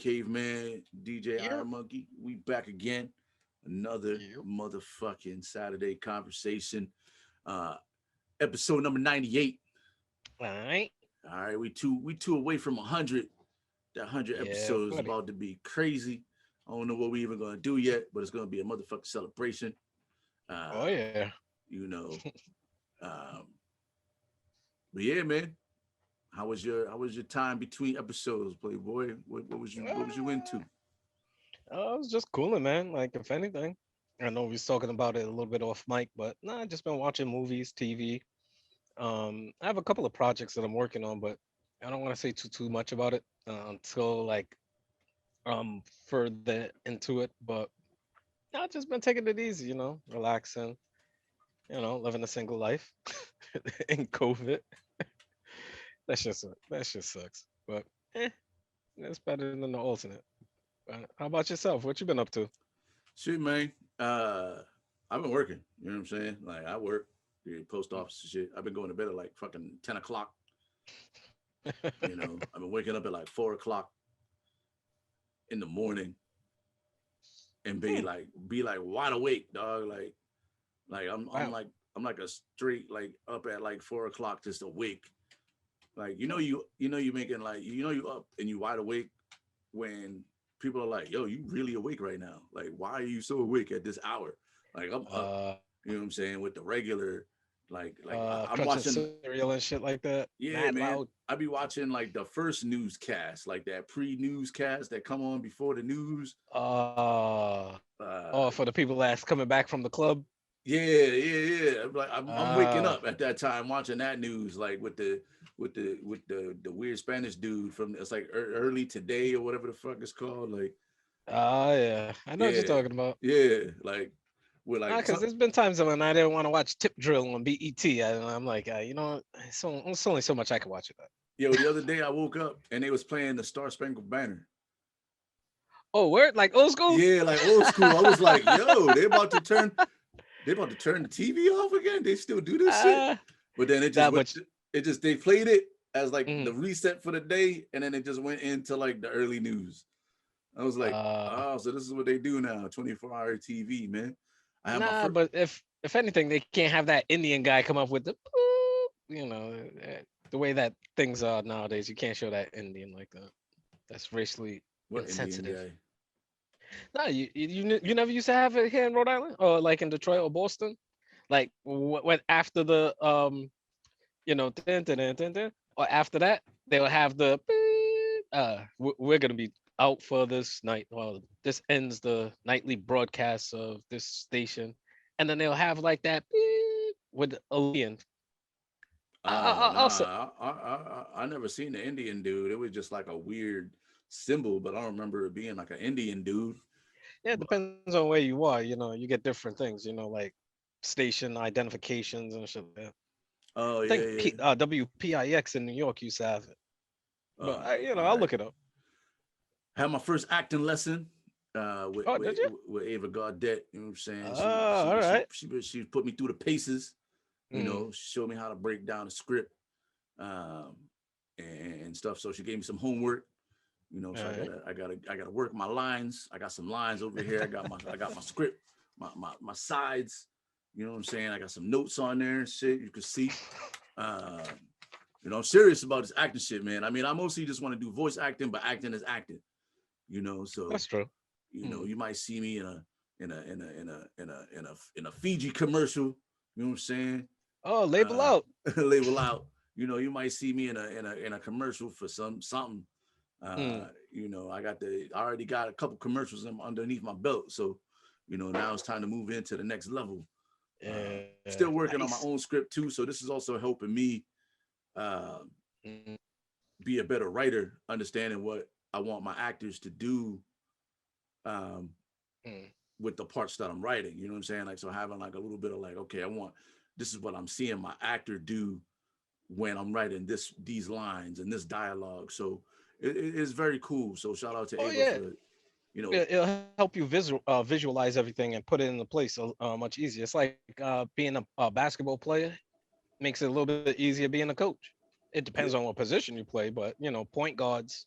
Caveman, DJ Yep. Iron Monkey. We back again. Another Yep. motherfucking Saturday conversation. Uh Episode number 98. All right. All right, we two away from 100. That 100 Yeah, episodes is buddy. about to be crazy. I don't know what we even gonna do yet, but it's gonna be a motherfucking celebration. Oh Uh, yeah. you know. Um, but yeah, man. How was your time between episodes, Playboy? What was you into? I was just cooling, man. Like if anything, I know we was talking about it a little bit off mic, but nah, I just been watching movies, TV. I have a couple of projects that I'm working on, but I don't want to say too much about it until like further into it. But I've just been taking it easy, relaxing, living a single life in COVID. That shit sucks. But it's better than the alternate. How about yourself? What you been up to? Shit, man. I've been working. You know what I'm saying? Like I work, the post office and shit. I've been going to bed at like fucking 10 o'clock. I've been waking up at like 4 o'clock in the morning and be Hmm, like wide awake, dog. Like I'm wow. like a straight like up at like 4 o'clock just awake. Like you making like you up and you wide awake when people are like, yo, you really awake right now. Like, why are you so awake at this hour? Like I'm up, Uh, you know what I'm saying, with the regular, I'm crunching watching, cereal and shit like that. Mad yeah, loud. man. I be watching like the first newscast, like that pre-newscast that come on before the news. Uh, Uh oh, for the people that's coming back from the club. yeah. I'm waking Uh, up at that time watching that news, like with the weird Spanish dude from it's like early today or whatever the fuck it's called. Like, yeah. I know what you're yeah, talking about. yeah, like with Nah, like because some, there's been times when I didn't want to watch Tip Drill on BET. I'm like, it's only so much I can watch of that. yo, the other day I woke up and they was playing the Star Spangled Banner. Oh, word? Like old school? Yeah, like old school. I was like, yo, they about to turn the TV off again. They still do this shit. uh, But then it just nah, went. but It just they played it as like the mm, reset for the day, and then it just went into like the early news. I was like, uh, oh, so this is what they do now, 24-hour TV, man. I had my nah, first. but if anything, they can't have that Indian guy come up with the, boop, the way that things are nowadays. You can't show that Indian like that. That's racially What Indian insensitive. guy? No, you never used to have it here in Rhode Island or like in Detroit or Boston. Like when after the dun, dun, dun, dun, dun, or after that they'll have the beep, we're gonna be out for this night. Well, this ends the nightly broadcast of this station, and then they'll have like that beep with Alien. Oh Also, nah, I never seen the Indian dude. It was just like a weird symbol, but I don't remember it being like an Indian dude. yeah, it But, depends on where you are. You get different things. Like station identifications and shit like that. oh I yeah, think yeah. WPIX in New York used to have it, but All I'll right. look it up. Had my first acting lesson with, Oh, with did you? with Ava Gaudet. You know what I'm saying? She Oh, she all she right. she put me through the paces. Mm, She showed me how to break down a script um, and stuff. So she gave me some homework. all So I right. gotta work my lines. I got some lines over here. I got my script, my sides. You know what I'm saying? I got some notes on there and shit. You can see. Uh, I'm serious about this acting shit, man. I mean, I mostly just want to do voice acting, but acting is acting. So That's true. you might see me in a Fiji commercial. You know what I'm saying? Oh, label Uh, out. label out. You might see me in a commercial for something. Mm, I already got a couple commercials underneath my belt, so now it's time to move into the next level. yeah, Still working on my nice. own script too, so this is also helping me uh, Mm, be a better writer, understanding what I want my actors to do um, mm. with the parts that I'm writing. You know what I'm saying? Like, so having like a little bit of like, okay, this is what I'm seeing my actor do when I'm writing these lines and this dialogue. So it's very cool. So shout out to Oh Ava yeah, for it'll help you visualize everything and put it into place much easier. It's like being a basketball player makes it a little bit easier being a coach. It depends yeah, on what position you play, but point guards,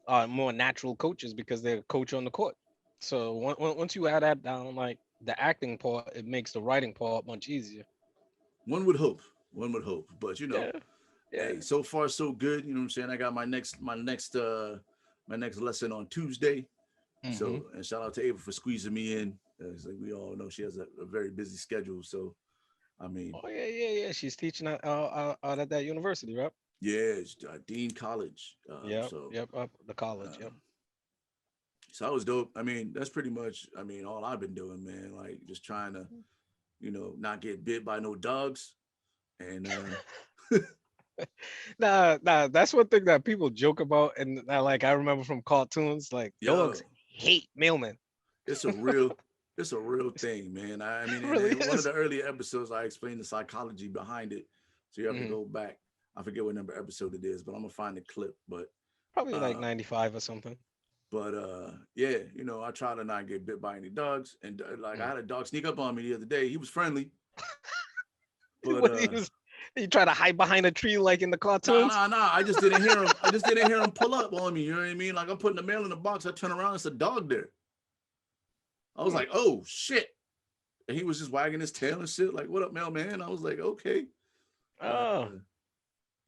are more natural coaches because they're a coach on the court. So once you add that down, like the acting part, it makes the writing part much easier. One would hope. One would hope. But Yeah, yeah. hey, so far so good. You know what I'm saying? I got my next lesson on Tuesday. Hmm. So and shout out to Ava for squeezing me in. Like we all know, she has a very busy schedule. So I mean, Oh yeah, yeah, yeah. She's teaching out at that university, right? yeah, it's Dean College. Yep, yep. Up the college. Yep. Um, so that was dope. I mean, that's pretty much. I mean, all I've been doing, man. Like just trying to, not get bit by no dogs, and Nah. That's one thing that people joke about, and like I remember from cartoons, like dogs yo, hate mailmen. it's a real, it's a real thing, man. I It mean, really in one of is. the earlier episodes, I explained the psychology behind it. So you have to Hmm. go back. I forget what number episode it is, but I'm gonna find the clip. Probably like Uh, 95 or something. yeah, I try to not get bit by any dogs. And like I Mm. had a dog sneak up on me the other day. He was friendly, but What he was, he try to hide behind a tree like in the nah, cartoons. nah, nah. I just didn't hear him. I just didn't hear him pull up on me. You know what I mean? Like I'm putting the mail in the box. I turn around, it's a dog there. I was Hmm. like, oh shit. And he was just wagging his tail and shit. Like, what up, mailman? I was like, okay. Uh, Oh,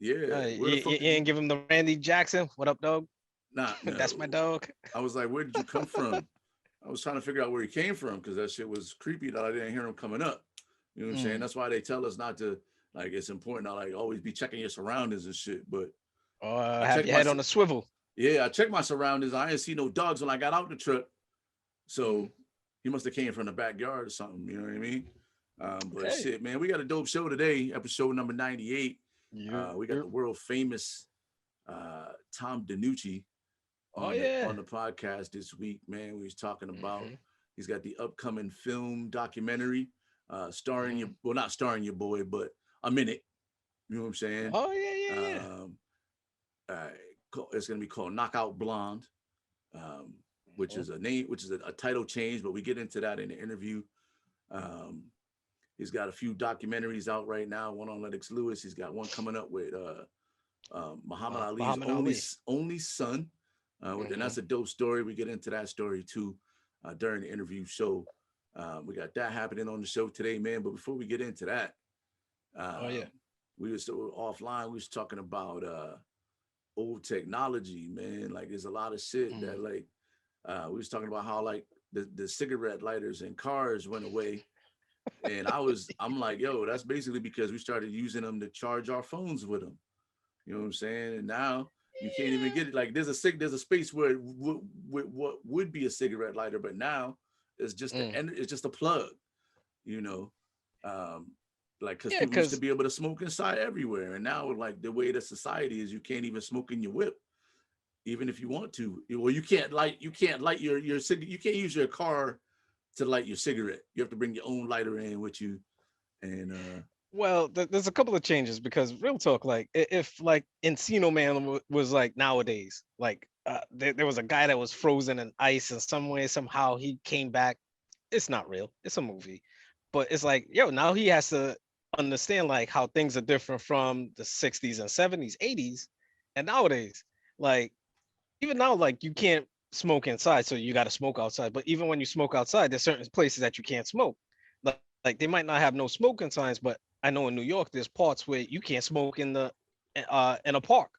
yeah. Where you, the you fuck you did you? ain't give him the Randy Jackson. What up, dog? Nah, That's my no. dog. I was like, where did you come from? I was trying to figure out where he came from because that shit was creepy that I didn't hear him coming up. You know what I'm saying? Mm. That's why they tell us not to, like, it's important to like always be checking your surroundings and shit. But Or I have checked your my, head on a swivel. yeah, I checked my surroundings. I didn't see no dogs when I got out the truck. Mm. So he must have came from the backyard or something. You know what I mean? But Okay. shit, man, we got a dope show today, episode number 98. We got You. the world famous Tom DeNucci Oh on yeah. the podcast this week, man. We was talking about Hmm. he's got the upcoming film documentary, starring Hmm. not starring your boy, but a minute. You know what I'm saying? Oh yeah, yeah, yeah. Um, uh, it's gonna be called Knockout Blonde, um, which Mhm. is a title change, but we get into that in the interview. Um, he's got a few documentaries out right now. One on Lennox Lewis. He's got one coming up with Muhammad Ali's Muhammad Ali. only son, and Hmm. that's a dope story. We get into that story too during the interview. So we got that happening on the show today, man. But before we get into that, Oh yeah. um, we was offline. We was talking about old technology, man. Like there's a lot of shit Mm. that like we was talking about how like the cigarette lighters in cars went away. And I'm like, yo, that's basically because we started using them to charge our phones with them. You know what I'm saying? And now you can't even Yeah. get it. Like there's a space where what would be a cigarette lighter, but now it's just Mm. it's just a plug. You know, um, like because Yeah, people used to because be able to smoke inside everywhere, and now like the way that society is, you can't even smoke in your whip, even if you want to. Well, you can't light your you can't use your car to light your cigarette. You have to bring your own lighter in with you, and well, there's a couple of changes because real talk, like if like Encino Man was like nowadays, like there was a guy that was frozen in ice and some way somehow he came back. It's not real. It's a movie, but it's like yo, now he has to understand like how things are different from the 60s and 70s, 80s, and nowadays. Like even now, like you can't smoke inside, so you got to smoke outside. But even when you smoke outside, there's certain places that you can't smoke. Like they might not have no smoking signs, but I know in New York there's parts where you can't smoke in a park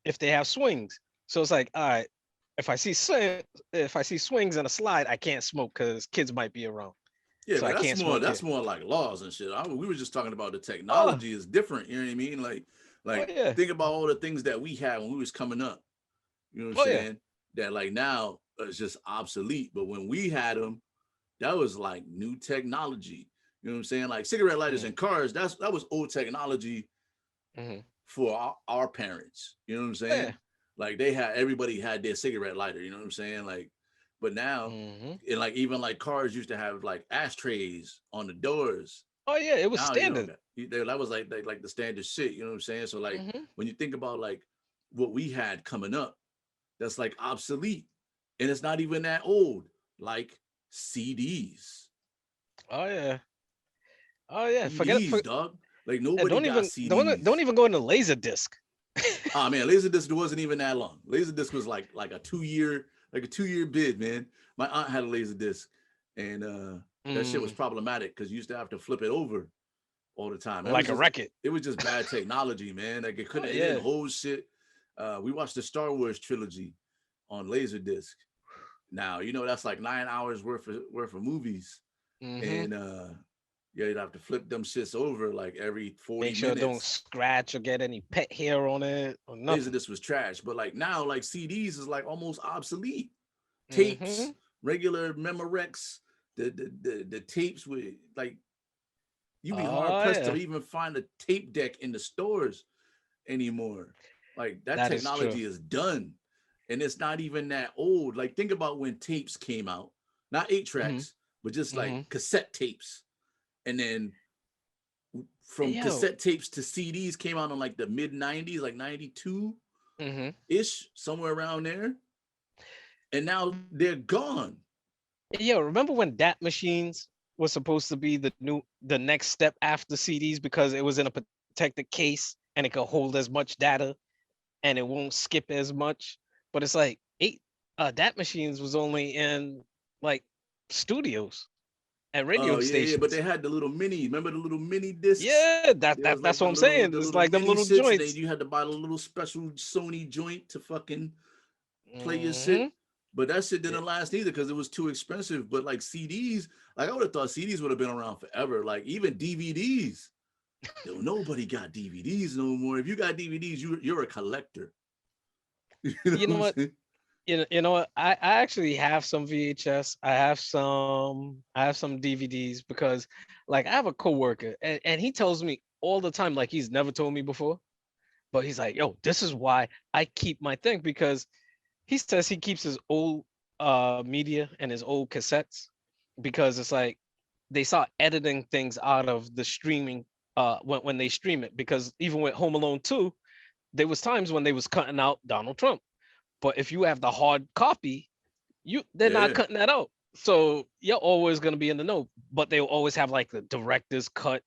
if they have swings. So it's like, all right, if I see swings and a slide, I can't smoke because kids might be around, yeah, so but I can't smoke that's here. more like laws and shit. We were just talking about the Oh, technology is different. You know what I mean? oh Like yeah, think about all the things that we had when we was coming up. You know what I'm oh yeah. saying? That like now it's just obsolete. But when we had them, that was like new technology. You know what I'm saying? Like cigarette lighters Mm, and cars. That was old technology hmm. for our parents. You know what I'm Oh yeah. saying? Like everybody had their cigarette lighter. You know what I'm saying? Like, but now, Hmm. and like even like cars used to have like ashtrays on the doors. Oh yeah, it was Now you don't standard. got that was like the standard shit. You know what I'm saying? So like Hmm. when you think about like what we had coming up, that's like obsolete, and it's not even that old. Like CDs, Oh yeah. Oh yeah. Forget it. CDs, dog. Like And nobody got don't CDs. even go into laser disc. Oh man, Laserdisc wasn't even that long. Laserdisc was like a 2 year bid, man. My aunt had a Laserdisc, and that shit was problematic because you used to have to flip it over all the time. like a record. It was just bad technology, man. Like it couldn't, it didn't hold shit. We watched the Star Wars trilogy on Laserdisc. Now you know that's like 9 hours worth of movies, and yeah, you'd have to flip them shits over like every 40 Make sure minutes. it don't scratch or get any pet hair on it or nothing. Laserdisc was trash, but like now, like CDs is like almost obsolete. Tapes, regular Memorex, the tapes with like you'd be hard pressed to even find a tape deck in the stores anymore. Like that technology is done, and it's not even that old. Like think about when tapes came out, not 8-tracks, but just like cassette tapes. And then from cassette tapes to CDs came out in like the mid 90s, like 92-ish, somewhere around there. And now they're gone. Yo, remember when DAT machines was supposed to be the next step after CDs because it was in a protected case and it could hold as much data and it won't skip as much? But it's like DAT machines was only in like studios and radio stations. Yeah, but they had the little mini. Remember the little mini discs? Yeah, that's what I'm saying. It's like them little joints. You had to buy the little special Sony joint to fucking play your shit. But that shit didn't last either because it was too expensive. But like CDs, like I would have thought CDs would have been around forever. Like even DVDs. Nobody got DVDs no more. If you got DVDs, you're a collector. You know what? You know what? I actually have some VHS. I have some DVDs because like I have a coworker and he tells me all the time, like he's never told me before, but he's like, yo, this is why I keep my thing, because he says he keeps his old media and his old cassettes because it's like they start editing things out of the streaming when they stream it, because even with Home Alone 2, there was times when they was cutting out Donald Trump. But if you have the hard copy, they're not cutting that out. So you're always going to be in the know. But they'll always have like the director's cut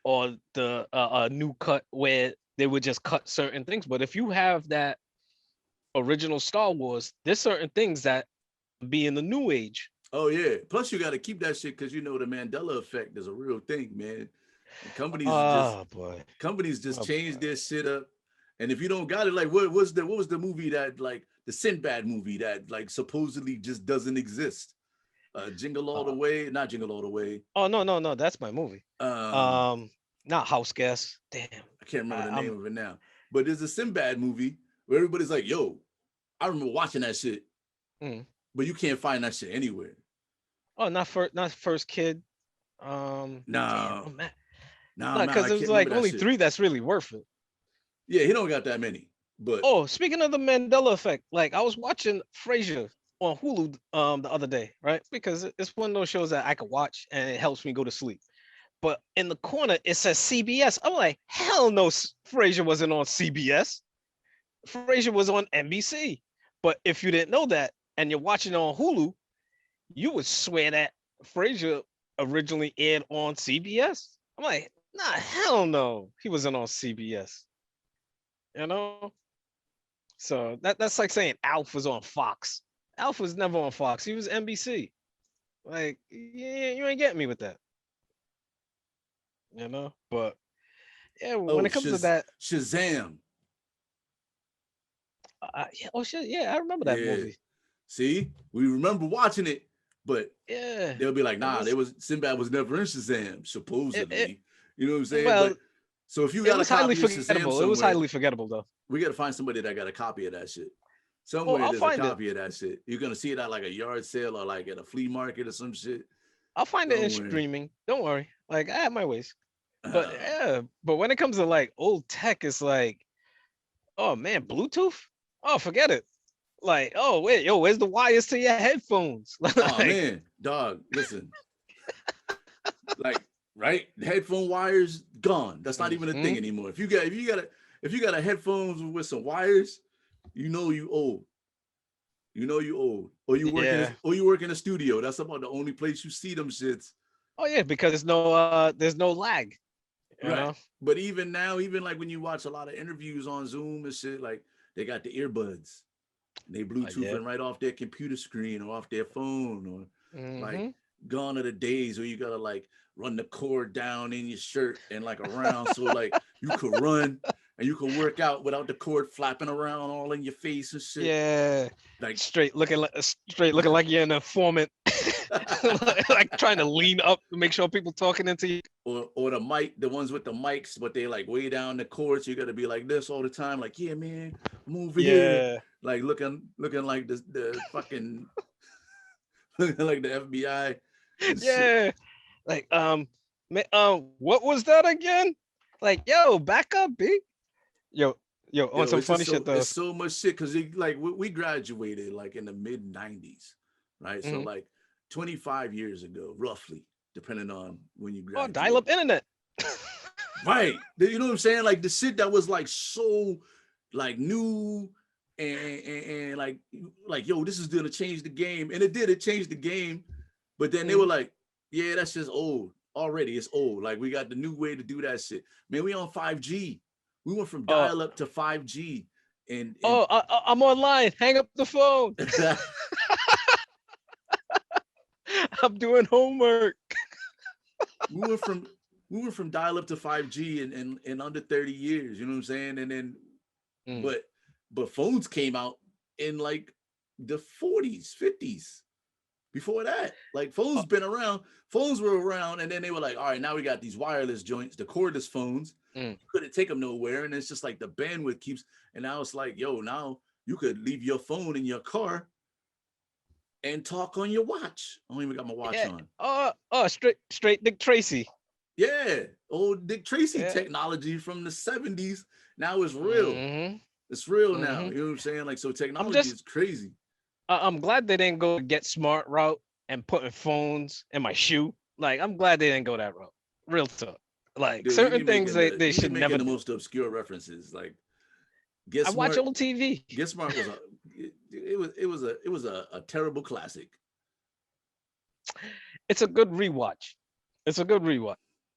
or the new cut where they would just cut certain things. But if you have that original Star Wars, there's certain things that be in the new age. Oh yeah. Plus you got to keep that shit because you know the Mandela effect is a real thing, man. And companies just change their shit up. And if you don't got it, like what was the movie that like the Sinbad movie that like supposedly just doesn't exist? Jingle All the Way, not Jingle All the Way. Oh no, that's my movie. Not House Guest. Damn, I can't remember the name of it now. But there's a Sinbad movie where everybody's like, "Yo, I remember watching that shit," but you can't find that shit anywhere. Oh, not First Kid. No, because it was like only 3 that's really worth it. Yeah, he don't got that many. But speaking of the Mandela effect, like I was watching Frasier on Hulu the other day, right? Because it's one of those shows that I could watch and it helps me go to sleep. But in the corner it says CBS. I'm like, hell no, Frasier wasn't on CBS. Frasier was on NBC. But if you didn't know that and you're watching it on Hulu, you would swear that Frasier originally aired on CBS. I'm like, nah, hell no, he wasn't on CBS. You know, so that's like saying Alf was on Fox. Alf was never on Fox. He was NBC. Like, yeah, you ain't getting me with that. You know, but yeah, when it comes to that, Shazam. Yeah, I remember that movie. See, we remember watching it, but yeah, they'll be like, nah, Sinbad was never in Shazam, supposedly. You know what I'm saying? Well, but so if you got a copy of Shazam, it was highly forgettable though. We got to find somebody that got a copy of that shit. Somewhere there's a copy of that shit. You're gonna see it at like a yard sale or like at a flea market or some shit. I'll find it in streaming. Don't worry. Like I have my ways. But but when it comes to like old tech, it's like, oh man, Bluetooth? Oh, forget it. Like, oh wait, where's the wires to your headphones? Like, oh man, dog, listen. Like, right? The headphone wires gone. That's not even a thing anymore. If you got a headphones with some wires, you know you old. You know you old. Or you work in a studio. That's about the only place you see them shits. Oh yeah, because there's no lag. You Right. know? But even now, even like when you watch a lot of interviews on Zoom and shit, like they got the earbuds. And they Yeah. Bluetoothing right off their computer screen or off their phone, or like Mm-hmm. gone are the days where you gotta like run the cord down in your shirt and like around so like you could run and you could work out without the cord flapping around all in your face and shit. Yeah. Like Straight looking like you're an informant. Like trying to lean up to make sure people talking into you. or the mic, the ones with the mics, but they like way down the cord, so you gotta be like this all the time. Like, yeah, man, I'm over here. Yeah. Like looking like the fucking looking like the FBI and shit. Yeah. Like, what was that again? Like, yo, back up, B. Yo, on Yo, some it's just funny shit though. it's so much shit because like we graduated like in the mid '90s, right? So Mhm. like 25 years ago, roughly, depending on when you Oh, dial graduate. up internet. Right. You know what I'm saying? Like the shit that was like so like new and like yo, this is gonna change the game. And it did, it changed the game. But then they were Mhm. like, yeah, that's just old. Already it's old. Like we got the new way to do that shit. Man, we on 5G. We went from Oh, dial up to 5G and I'm online. Hang up the phone. I'm doing homework. we went from dial up to 5G in under 30 years, you know what I'm saying? And then Mm. but phones came out in like the 40s, 50s. Before that, like Oh, phones were around, and then they were like, all right, now we got these wireless joints, the cordless phones. mm. You couldn't take them nowhere, and it's just like the bandwidth keeps. And now it's like, yo, now you could leave your phone in your car and talk on your watch. I don't even got my watch Yeah. on. Straight Dick Tracy. Yeah, old Dick Tracy Yeah. technology from the 70s. Now it's real. Mm-hmm. It's real now. Mm-hmm. You know what I'm saying? Like, so I'm technology just is crazy. I'm glad they didn't go get smart route and putting phones in my shoe. Like, I'm glad they didn't go that route. Real talk. Like Dude, certain things they you be should never making the do. most obscure references. Like, Get I watch Smart. old TV. Get Smart was it was a terrible classic. It's a good rewatch. It's a good rewatch.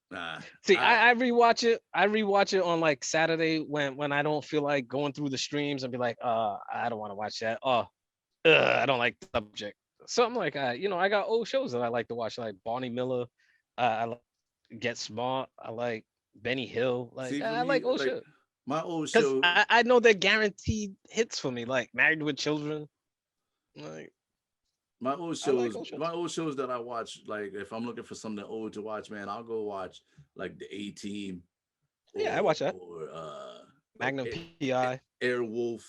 Nah, See, I I rewatch it. I rewatch it on like Saturday when I don't feel like going through the streams and be like, I don't want to watch that. I don't like the subject. Something like I got old shows that I like to watch, like Barney Miller. I like Get Smart. I like Benny Hill. Like see for I me like old like shit my old because show. I know they're guaranteed hits for me. Like Married with Children. Like I like old My shows. old shows that I watch. Like if I'm looking for something old to watch, man, I'll go watch like the A Team Yeah, I watch that. or like Magnum PI. Airwolf.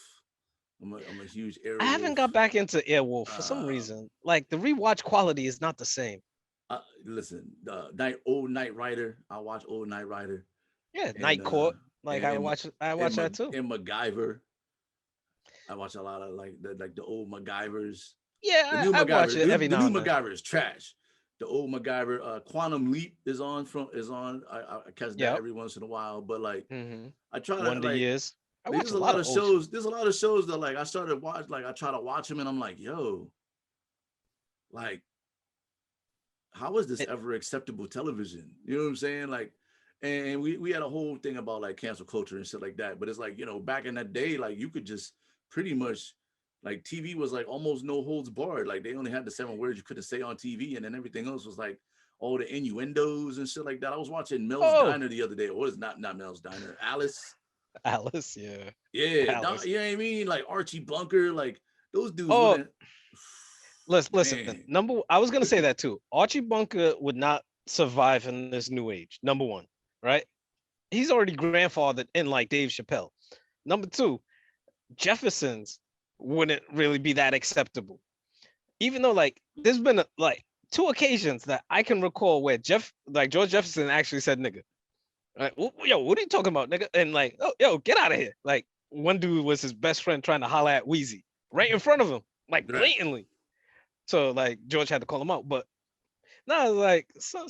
I'm a huge I haven't Airwolf. got back into Airwolf for some Um, reason. Like the rewatch quality is not the same. Listen, old Night Rider. I watch old Night Rider Yeah, and Night Court. Like and I watch that too. and MacGyver. I watch a lot of like the old MacGyvers. The Yeah, new I watch MacGyver, it every the now new and then. MacGyver is trash. The old MacGyver, Quantum Leap is on. I catch that Yep. every once in a while, but like Mm-hmm. I try to Wonder Years. I watch there's a a lot lot of of old shows. shows. There's a lot of shows that like I started watch like I try to watch them and I'm like, yo, like how is this It, ever acceptable television? You know what I'm saying? Like, and we had a whole thing about like cancel culture and shit like that. But it's like, back in that day, like you could just pretty much like TV was like almost no holds barred. Like they only had the 7 words you couldn't say on TV, and then everything else was like all the innuendos and shit like that. I was watching Mel's oh, Diner the other day, or it's not Mel's Diner, Alice. Alice. Yeah, Yeah, Alice. you know what I mean? Like Archie Bunker, like those dudes Oh, wouldn't. listen. Man, I was gonna say that too. Archie Bunker would not survive in this new age. Number one, right? He's already grandfathered in like Dave Chappelle. Number two, Jeffersons wouldn't really be that acceptable. Even though like there's been like two occasions that I can recall where George Jefferson actually said nigga. Like, yo, what are you talking about, nigga? And like, oh, yo, get out of here. Like one dude was his best friend trying to holler at Wheezy right in front of him, like right. blatantly. So like George had to call him out. But no, like some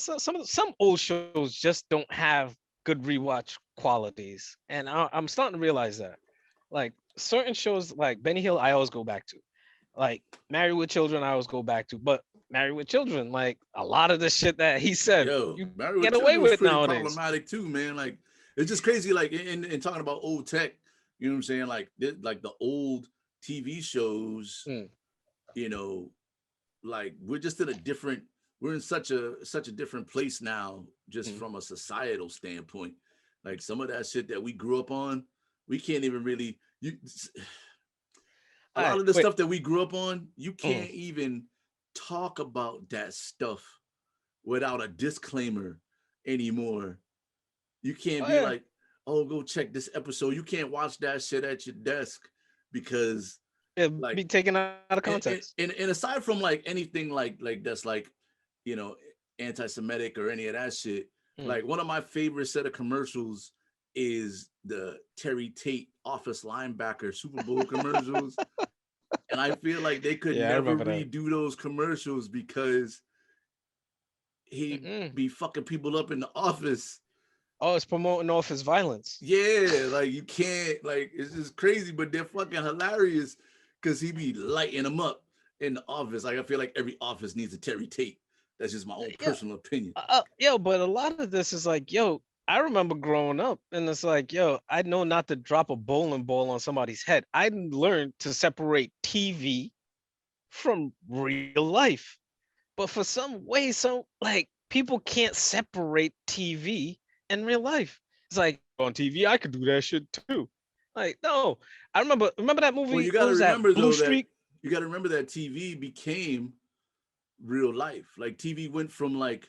old shows just don't have good rewatch qualities, and I'm starting to realize that. Like certain shows, like Benny Hill, I always go back to. Like Married with Children, I always go back to. But Married with Children. Like a lot of the shit that he said, Yo, you Married with get away Children was with pretty nowadays. problematic too, man. Like it's just crazy. Like in talking about old tech, you know what I'm saying? Like the old TV shows, Mm, you know, like we're in such a different place now, just mm. from a societal standpoint. Like some of that shit that we grew up on, we can't even really a All lot right, of the wait. stuff that we grew up on, you Mm. can't even talk about that stuff without a disclaimer anymore. You can't Oh be yeah, like, oh, go check this episode. You can't watch that shit at your desk because it'd like be taken out of and, context. and aside from like anything like that's like, you know, anti-Semitic or any of that shit, Mm. like one of my favorite set of commercials is the Terry Tate office linebacker Super Bowl commercials. And I feel like they could Yeah, I never remember that. redo those commercials because he'd Mm-mm. be fucking people up in the office. Oh, it's promoting office violence. Yeah, like you can't, like it's just crazy, but they're fucking hilarious because he be lighting them up in the office. Like I feel like every office needs a Terry Tate. That's just my own Yeah, personal opinion. yo, but a lot of this is like, yo, I remember growing up, and it's like, yo, I know not to drop a bowling ball on somebody's head. I learned to separate TV from real life. But for some way, so like people can't separate TV and real life. It's like on TV, I could do that shit too. Like, no, I remember that Well, movie. you got What to was that? remember Blue though that Streak. TV became real life. Like TV went from like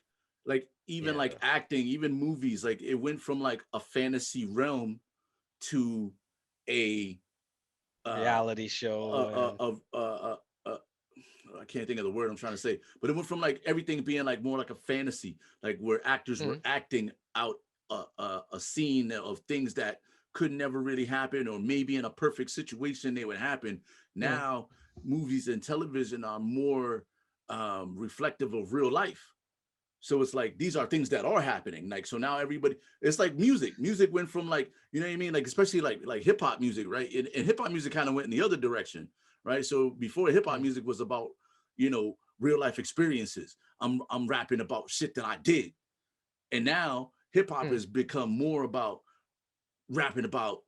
even like Yeah, acting, even movies, like it went from like a fantasy realm to a uh reality show and of I can't think of the word I'm trying to say, but it went from like everything being like more like a fantasy, like where actors were mm, acting out a scene of things that could never really happen, or maybe in a perfect situation they would happen. mm, Now, movies and television are more reflective of real life. So it's like these are things that are happening. Like so now everybody, it's like music. Music went from like, you know what I mean, like especially like hip hop music, right? And hip hop music kind of went in the other direction, right? So before hip hop mm, music was about, you know, real life experiences. I'm rapping about shit that I did, and now hip hop mm. has become more about rapping about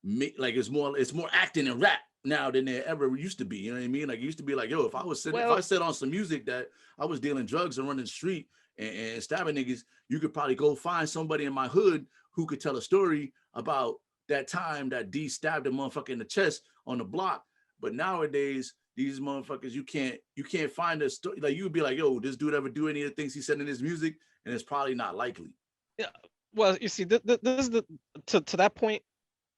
me. Like it's more acting and rap now than there ever used to be. You know what I mean? Like it used to be like, yo, if I Well, said on some music that I was dealing drugs and running the street and stabbing niggas, you could probably go find somebody in my hood who could tell a story about that time that D stabbed a motherfucker in the chest on the block. But nowadays, these motherfuckers, you can't find a story. Like you would be like, yo, this dude ever do any of the things he said in his music? And it's probably not likely. yeah. Well, you see, this is the to that point.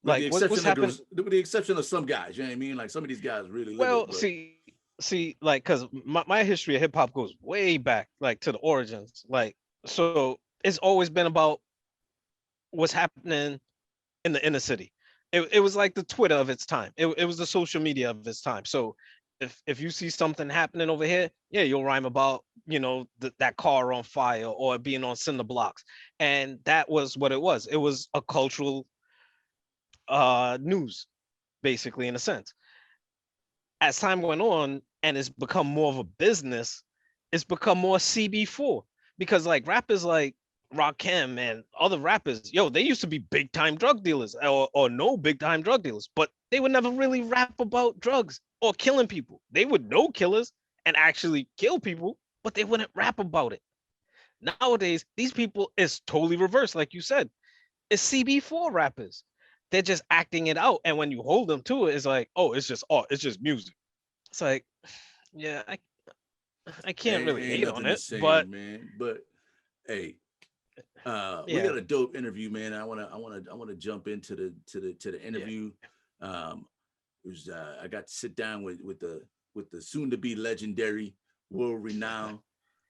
Like, what's happened? With the exception of some guys, you know what I mean? Like some of these guys really live it, Well, but see, like, cause my history of hip hop goes way back, like to the origins. Like, so it's always been about what's happening in the inner city. It was like the Twitter of its time. It was the social media of its time. So if you see something happening over here, yeah, you'll rhyme about, that car on fire or being on cinder blocks. And that was what it was. It was a cultural news, basically, in a sense. As time went on and it's become more of a business, it's become more CB4, because like rappers like Rakim and other rappers, yo, they used to be big time drug dealers, or no big time drug dealers, but they would never really rap about drugs or killing people. They would know killers and actually kill people, but they wouldn't rap about it. Nowadays, these people is totally reversed, like you said. It's CB4 rappers. They're just acting it out, and when you hold them to it, it's like, oh, it's just art, it's just music. It's like, yeah, I can't really ain't hate on nothing to it, say, but man. But hey, we yeah, got a dope interview, man. I wanna jump into the yeah. interview. It was I got to sit down with the soon to be legendary, world renowned,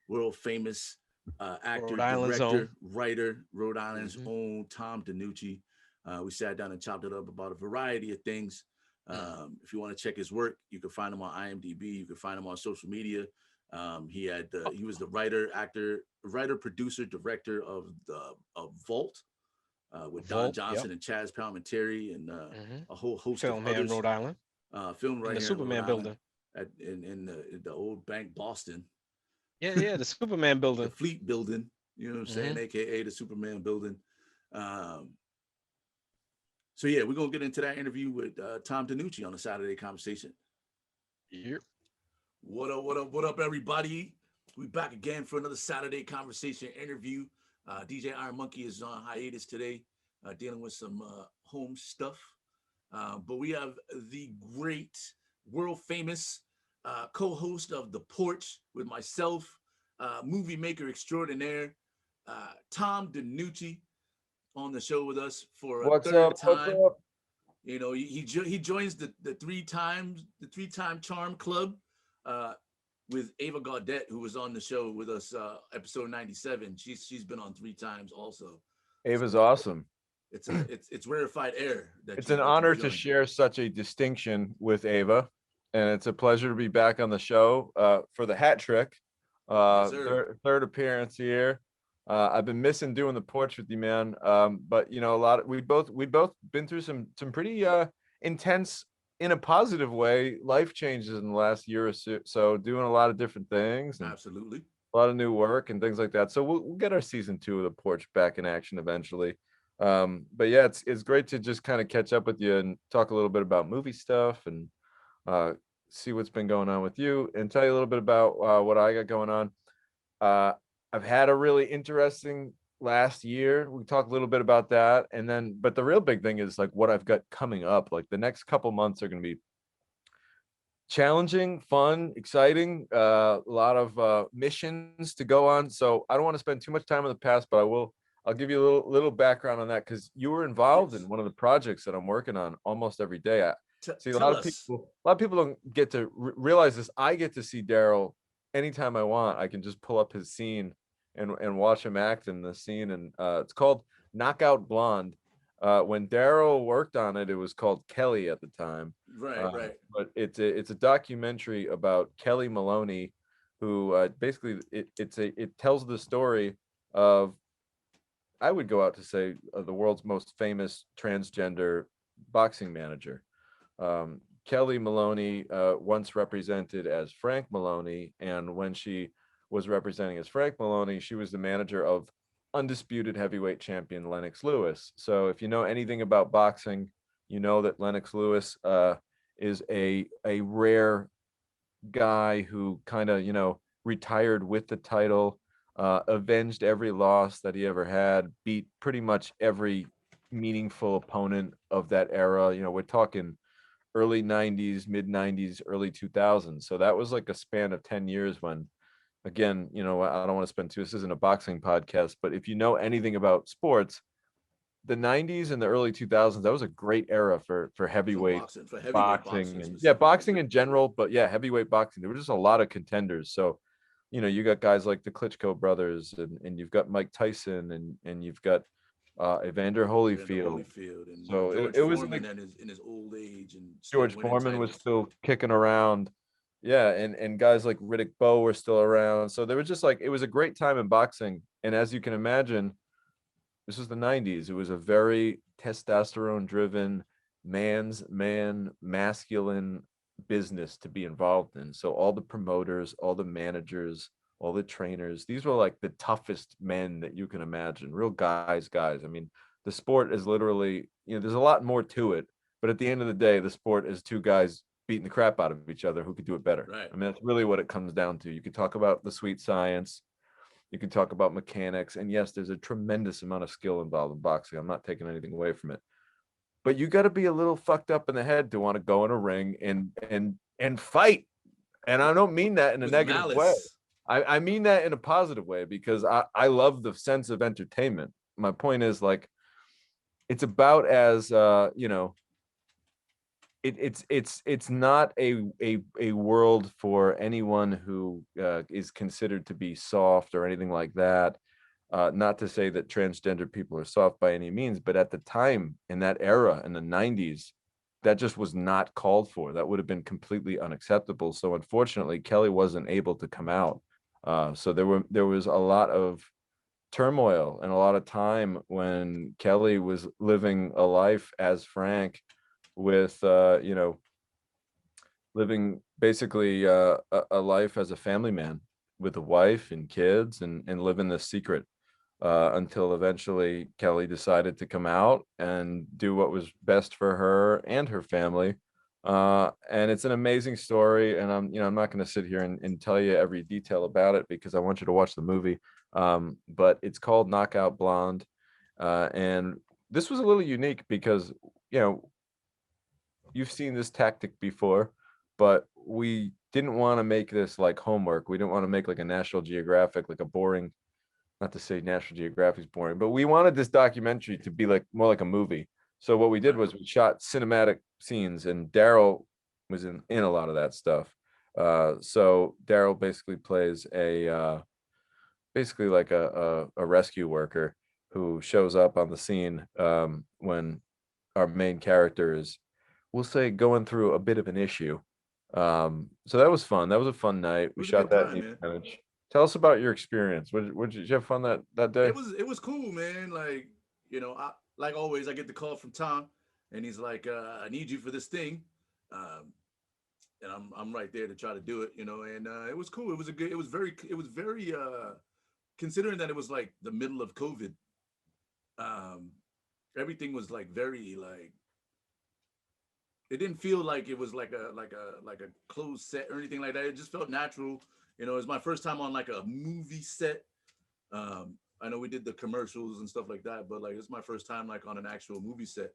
world famous actor, Rhode Island's own. director, writer, Rhode Island's Hmm. own Tom DeNucci. We sat down and chopped it up about a variety of things. If you want to check his work, you can find him on IMDb. You can find him on social media. He was the writer, producer, director of Vault with Don Vault, yep. Johnson and Chaz Palminteri and Hmm. a whole host of Film here in others. Rhode Island, Filmed in right the here in Rhode Superman Island building. in the old bank Boston. Yeah, the Superman the building. Fleet building, you know what I'm saying, Hmm. aka the Superman building. Um, so yeah, we're gonna get into that interview with Tom DeNucci on the Saturday Conversation. Yep. What up, what up, what up, everybody? We back again for another Saturday Conversation interview. DJ Iron Monkey is on hiatus today, dealing with some home stuff. But we have the great, world famous co-host of The Porch with myself, movie maker extraordinaire, Tom DeNucci, on the show with us for a What's third up? What's time. up? You know, he joins the three-time charm club uh, with Ava Gaudette, who was on the show with us, episode 97. She's been on 3 times also. Ava's So awesome. it's rarefied air that It's you an that you honor to joined. share such a distinction with Ava, and it's a pleasure to be back on the show for the hat trick. Yes, sir. Third appearance here. I've been missing doing the porch with you, man. But you know, we both been through some pretty intense, in a positive way, life changes in the last year or so. So doing a lot of different things and Absolutely. a lot of new work and things like that. So we'll get our season 2 of the porch back in action eventually. But yeah, it's great to just kind of catch up with you and talk a little bit about movie stuff and uh, see what's been going on with you and tell you a little bit about what I got going on. Uh, I've had a really interesting last year. We talk a little bit about that, and then, but the real big thing is like what I've got coming up. Like the next couple months are going to be challenging, fun, exciting, a lot of missions to go on. So I don't want to spend too much time in the past, but I'll give you a little background on that because you were involved Yes. in one of the projects that I'm working on almost every day. See, Tell us. a lot of people don't get to realize this. I get to see Daryl anytime I want. I can just pull up his scene and watch him act in the scene. And it's called Knockout Blonde. When Daryl worked on it, it was called Kelly at the time. Right. But it's a documentary about Kelly Maloney, who basically it tells the story of, I would go out to say, the world's most famous transgender boxing manager. Kelly Maloney once represented as Frank Maloney, and when she was representing as Frank Maloney, she was the manager of undisputed heavyweight champion Lennox Lewis. So if you know anything about boxing, you know that Lennox Lewis is a rare guy who kind of, you know, retired with the title, avenged every loss that he ever had, beat pretty much every meaningful opponent of that era. You know, we're talking early 90s, mid 90s, early 2000s. So that was like a span of 10 years when, again, you know, I don't want to spend too, this isn't a boxing podcast, but if you know anything about sports, the 90s and the early 2000s, that was a great era for heavyweight For heavyweight boxing boxing and yeah, specifically. boxing in general, but yeah, heavyweight boxing. There were just a lot of contenders. So, you know, you got guys like the Klitschko brothers, and you've got Mike Tyson, and you've got Evander Evander Holyfield. Holyfield and So George it was like Foreman and in his old age and still George winning Foreman was titles. still kicking around. Yeah, and guys like Riddick Bowe were still around. So there was just like, it was a great time in boxing. And as you can imagine, this was the 90s. It was a very testosterone driven, man's man, masculine business to be involved in. So all the promoters, all the managers, all the trainers, these were like the toughest men that you can imagine. Real guys. I mean, the sport is literally, you know, there's a lot more to it, but at the end of the day, the sport is two guys beating the crap out of each other who could do it better. Right. I mean, that's really what it comes down to. You could talk about the sweet science, you can talk about mechanics, and yes, there's a tremendous amount of skill involved in boxing. I'm not taking anything away from it, but you got to be a little fucked up in the head to want to go in a ring and fight. And I don't mean that in a With negative way. malice. I mean that in a positive way, because I love the sense of entertainment. My point is, like, it's about as you know, it's not a world for anyone who is considered to be soft or anything like that. Not to say that transgender people are soft by any means, but at the time, in that era, in the 90s, that just was not called for. That would have been completely unacceptable. So unfortunately, Kelly wasn't able to come out. So there was a lot of turmoil and a lot of time when Kelly was living a life as Frank, with you know, living basically a life as a family man. with a wife and kids and live in this secret until eventually Kelly decided to come out and do what was best for her and her family. And it's an amazing story. And I'm not going to sit here and tell you every detail about it because I want you to watch the movie. But it's called Knockout Blonde. And this was a little unique because, you've seen this tactic before, but we didn't want to make this like homework. We didn't want to make like a National Geographic, like a boring, not to say National Geographic's boring, but we wanted this documentary to be like more like a movie. So what we did was we shot cinematic scenes, and Daryl was in a lot of that stuff. So Daryl basically plays basically like a rescue worker who shows up on the scene when our main character is, we'll say, going through a bit of an issue. So that was fun. That was a fun night. We shot that in Advantage. Tell us about your experience. Did you have fun that day? It was cool, man. Like, like always, I get the call from Tom, and he's like, "I need you for this thing," and I'm right there to try to do it, And it was cool. It was very considering that it was like the middle of COVID. Everything was like very like. It didn't feel like it was like a closed set or anything like that. It just felt natural. It was my first time on like a movie set. I know we did the commercials and stuff like that, but like it's my first time like on an actual movie set.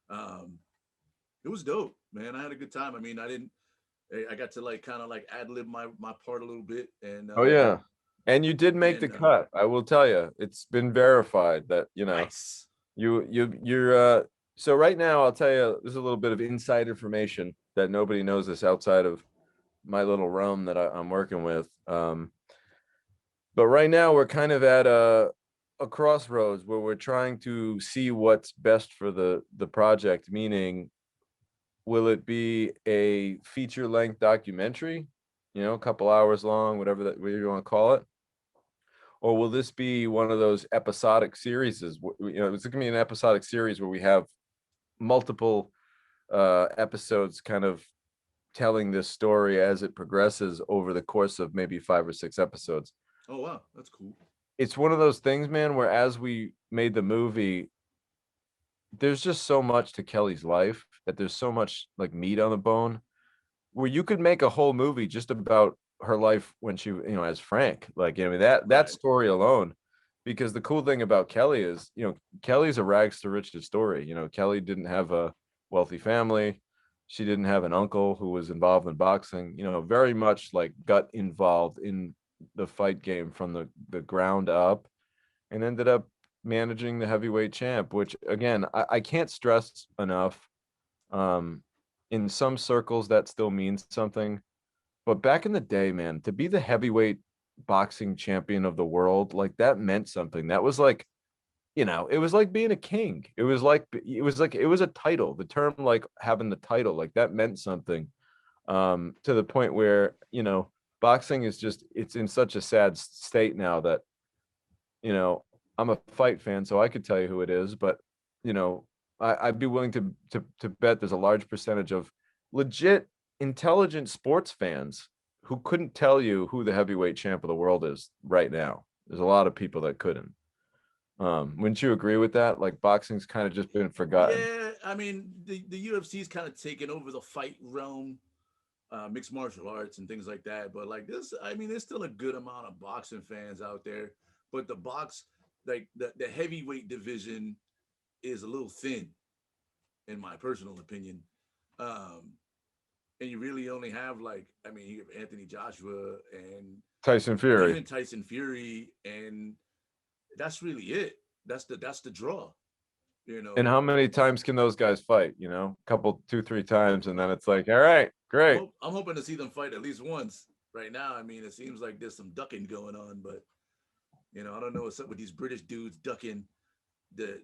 It was dope, man. I had a good time. I mean, I got to like kind of like ad lib my part a little bit, and oh yeah, and you did make the cut. I will tell you, it's been verified that nice. You're so right now I'll tell you there's a little bit of inside information that nobody knows this outside of my little realm that I'm working with. But right now we're kind of at a crossroads where we're trying to see what's best for the project, meaning will it be a feature length documentary, a couple hours long, whatever you want to call it, or will this be one of those episodic series? It's going to be an episodic series where we have multiple episodes kind of telling this story as it progresses over the course of maybe 5 or 6 episodes. Oh wow, that's cool. It's one of those things, man, where as we made the movie, there's just so much to Kelly's life that there's so much like meat on the bone where you could make a whole movie just about her life when she, as Frank. Like, that story alone. Because the cool thing about Kelly is, Kelly's a rags to riches story. Kelly didn't have a wealthy family. She didn't have an uncle who was involved in boxing, very much like gut involved in the fight game from the ground up, and ended up managing the heavyweight champ, which again, I can't stress enough. In some circles that still means something. But back in the day, man, to be the heavyweight boxing champion of the world, like that meant something. That was like, it was like being a king. It was a title. The term like having the title, like that meant something. To the point where, boxing is just, it's in such a sad state now that, I'm a fight fan, so I could tell you who it is, but I'd be willing to bet there's a large percentage of legit intelligent sports fans who couldn't tell you who the heavyweight champ of the world is right now. There's a lot of people that couldn't. Wouldn't you agree with that? Like boxing's kind of just been forgotten. Yeah, I mean the UFC's kind of taken over the fight realm, mixed martial arts and things like that. But like this, I mean, there's still a good amount of boxing fans out there. But like the heavyweight division is a little thin, in my personal opinion. And you really only have like, I mean, you have Anthony Joshua and Tyson Fury. Even Tyson Fury, and that's really it. That's the draw. And how many times can those guys fight? Couple 2-3 times, and then it's like, all right, great. I'm hoping to see them fight at least once. Right now, I mean, it seems like there's some ducking going on, but I don't know what's up with these British dudes ducking the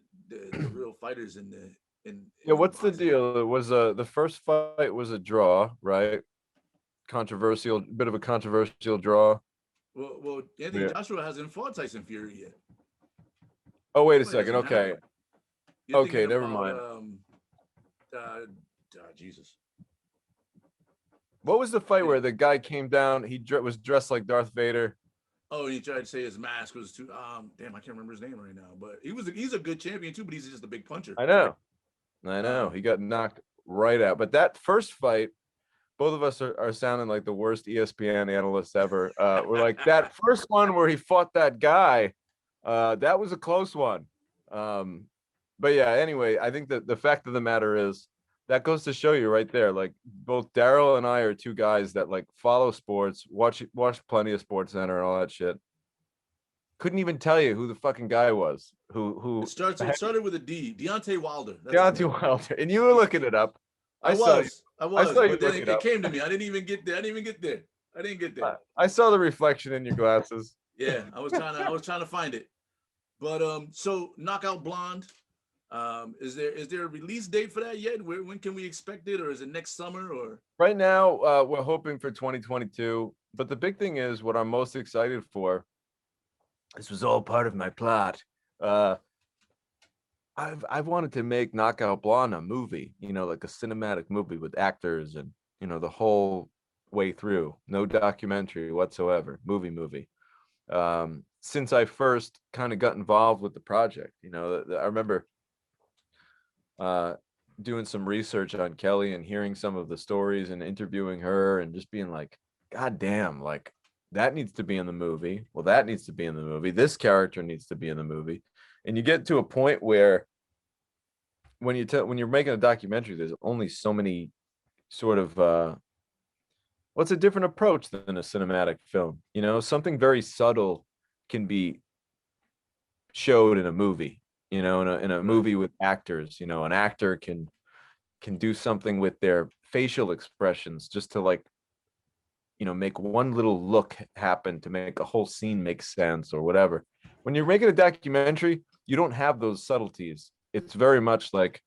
real fighters yeah. What's the deal? It was the first fight was a draw, right? Bit of a controversial draw. Well, Anthony Joshua hasn't fought Tyson Fury yet. Oh, wait a second. Okay. Okay, never mind. Jesus. What was the fight where the guy came down? He was dressed like Darth Vader, Oh, and he tried to say his mask was too. Damn, I can't remember his name right now. But he's a good champion too. But he's just a big puncher. I know. He got knocked right out. But that first fight, both of us are sounding like the worst ESPN analysts ever. We're like that first one where he fought that guy. That was a close one. But yeah, anyway, I think that the fact of the matter is that goes to show you right there. Like both Daryl and I are two guys that like follow sports, watch plenty of Sports Center and all that shit. Couldn't even tell you who the fucking guy was. Who It started with a D. Deontay Wilder. Deontay Wilder. And you were looking it up. I was, but then it came to me. I didn't get there. I saw the reflection in your glasses. Yeah, I was trying to find it. But so Knockout Blonde, is there a release date for that yet? When can we expect it, or is it next summer? Or right now, we're hoping for 2022. But the big thing is what I'm most excited for. This was all part of my plot. I've wanted to make Knockout Blonde a movie, like a cinematic movie with actors and the whole way through. No documentary whatsoever. Movie. Since I first kind of got involved with the project, I remember doing some research on Kelly and hearing some of the stories and interviewing her and just being like, God damn, like that needs to be in the movie. Well, that needs to be in the movie. This character needs to be in the movie. And you get to a point where when you're making a documentary, there's only so many sort of what's a different approach than a cinematic film? Something very subtle can be showed in a movie, in a movie with actors. An actor can do something with their facial expressions just to like, make one little look happen to make a whole scene make sense or whatever. When you're making a documentary, you don't have those subtleties. It's very much like,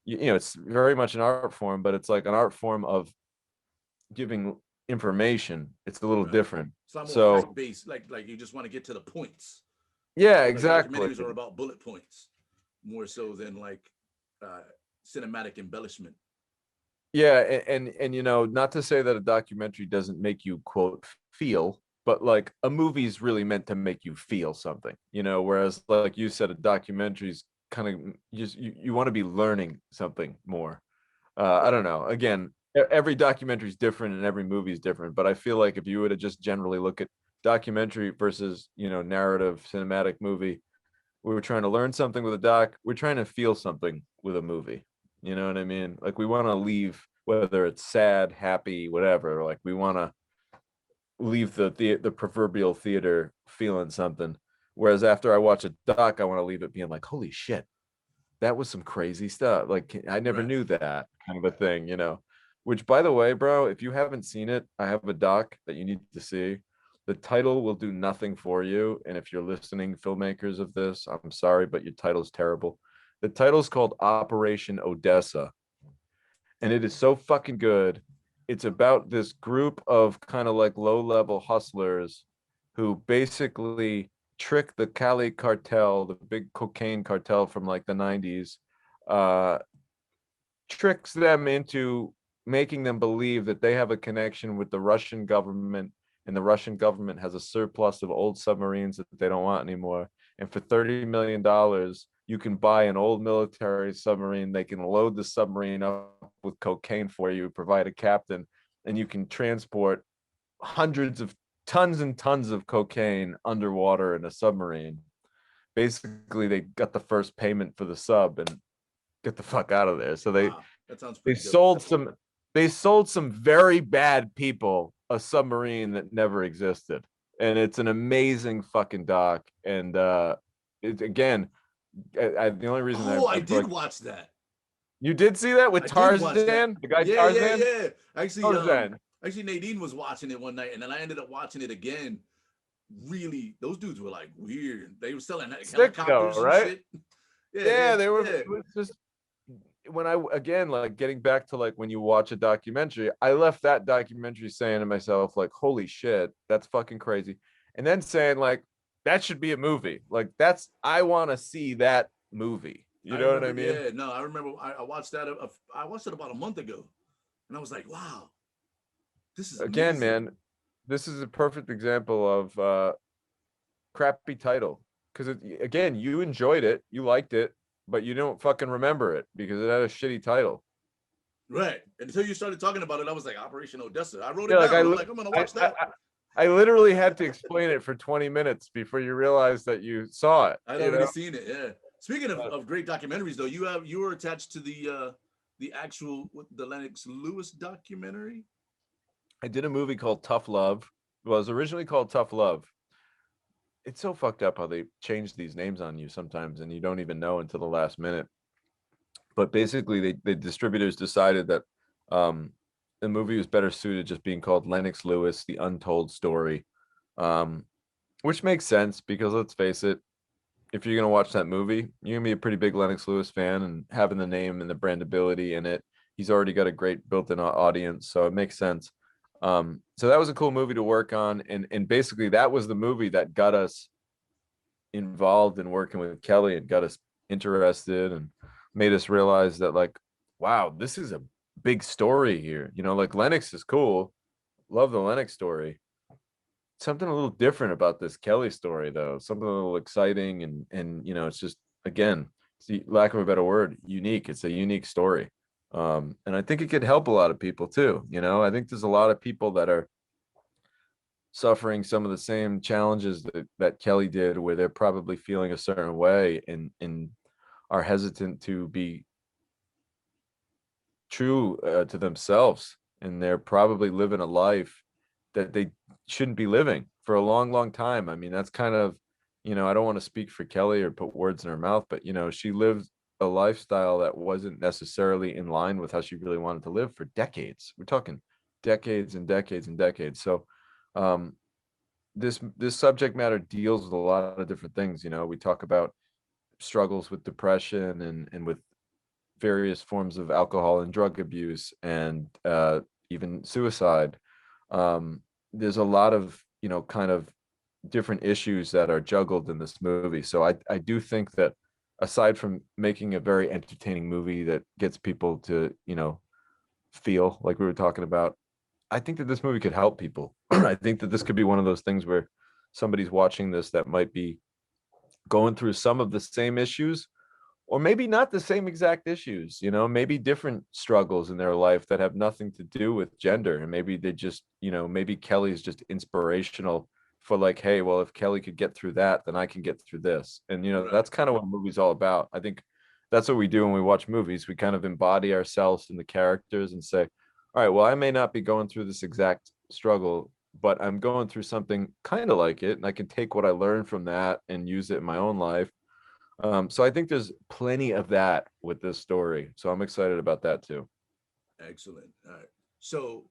it's very much an art form, but it's like an art form of giving information. It's a little different. It's more fact-based, like you just want to get to the points. Yeah, exactly. Documentaries are about bullet points more so than like cinematic embellishment. Yeah, and not to say that a documentary doesn't make you quote feel, but like a movie's really meant to make you feel something, whereas like you said, a documentary's kind of just you want to be learning something more. I don't know. Again, every documentary is different and every movie is different, but I feel like if you were to just generally look at documentary versus narrative cinematic movie, we were trying to learn something with a doc, we're trying to feel something with a movie. You know what I mean? Like we want to leave, whether it's sad, happy, whatever, like we want to leave the proverbial theater feeling something. Whereas after I watch a doc, I want to leave it being like, holy shit, that was some crazy stuff. Like I never knew that kind of a thing, which by the way, bro, if you haven't seen it, I have a doc that you need to see. The title will do nothing for you. And if you're listening, filmmakers of this, I'm sorry, but your title's terrible. The title's called Operation Odessa. And it is so fucking good. It's about this group of kind of like low-level hustlers who basically trick the Cali cartel, the big cocaine cartel from like the 90s, tricks them into making them believe that they have a connection with the Russian government, and the Russian government has a surplus of old submarines that they don't want anymore. And for $30 million, you can buy an old military submarine. They can load the submarine up with cocaine for you, provide a captain, and you can transport hundreds of tons and tons of cocaine underwater in a submarine. Basically, they got the first payment for the sub and get the fuck out of there. So that sounds they good. sold some very bad people a submarine that never existed. And it's an amazing fucking doc. And it again, the only reason I did watch that. You did see that with Tarzan, the guy Tarzan? Yeah. Actually, Nadine was watching it one night, and then I ended up watching it again. Really, those dudes were like weird. They were selling helicopters right? and shit. Yeah, they were. It was just when I again like getting back to like when you watch a documentary, I left that documentary saying to myself like, "Holy shit, that's fucking crazy," and then saying like, "That should be a movie." Like I want to see that movie. You know what I mean? Yeah, no, I remember I watched that. I watched it about a month ago, and I was like, "Wow, this is again, amazing." man. This is a perfect example of crappy title because again, you enjoyed it, you liked it, but you don't fucking remember it because it had a shitty title. Right. Until you started talking about it, I was like, Operation Odessa. I wrote it Yeah, down. like I'm like, I'm gonna watch that. I literally had to explain it for 20 minutes before you realized that you saw it. I'd already seen it. Yeah. Speaking of great documentaries, though, you were attached to the actual the Lennox Lewis documentary. I did a movie called Tough Love. Well, it was originally called Tough Love. It's so fucked up how they change these names on you sometimes, and you don't even know until the last minute. But basically, the distributors decided that the movie was better suited just being called Lennox Lewis: The Untold Story, which makes sense because let's face it, if you're gonna watch that movie, you're gonna be a pretty big Lennox Lewis fan, and having the name and the brandability in it, he's already got a great built-in audience, so it makes sense. So that was a cool movie to work on, and basically that was the movie that got us involved in working with Kelly and got us interested and made us realize that like, wow, this is a big story here. You know, like Lennox is cool, love the Lennox story. Something a little different about this Kelly story though, something a little exciting and you know, it's just again, see, lack of a better word, unique. It's a unique story. And I think it could help a lot of people too. You know, I think there's a lot of people that are suffering some of the same challenges that Kelly did, where they're probably feeling a certain way and are hesitant to be true to themselves, and they're probably living a life that they shouldn't be living for a long, long time. I mean, that's kind of, you know, I don't want to speak for Kelly or put words in her mouth, but you know, she lived a lifestyle that wasn't necessarily in line with how she really wanted to live for decades. We're talking decades and decades and decades. So this subject matter deals with a lot of different things. You know, we talk about struggles with depression and with various forms of alcohol and drug abuse and even suicide. There's a lot of, you know, kind of different issues that are juggled in this movie. So I do think that aside from making a very entertaining movie that gets people to, you know, feel like we were talking about, I think that this movie could help people. I think that this could be one of those things where somebody's watching this that might be going through some of the same issues, or maybe not the same exact issues, you know, maybe different struggles in their life that have nothing to do with gender. And maybe they just, you know, maybe Kelly's just inspirational for like, hey, well, if Kelly could get through that, then I can get through this. And, you know, Right. that's kind of what movie's all about. I think that's what we do when we watch movies. We kind of embody ourselves in the characters and say, all right, well, I may not be going through this exact struggle, but I'm going through something kind of like it. And I can take what I learned from that and use it in my own life. So I think there's plenty of that with this story. So I'm excited about that too. Excellent. All right. So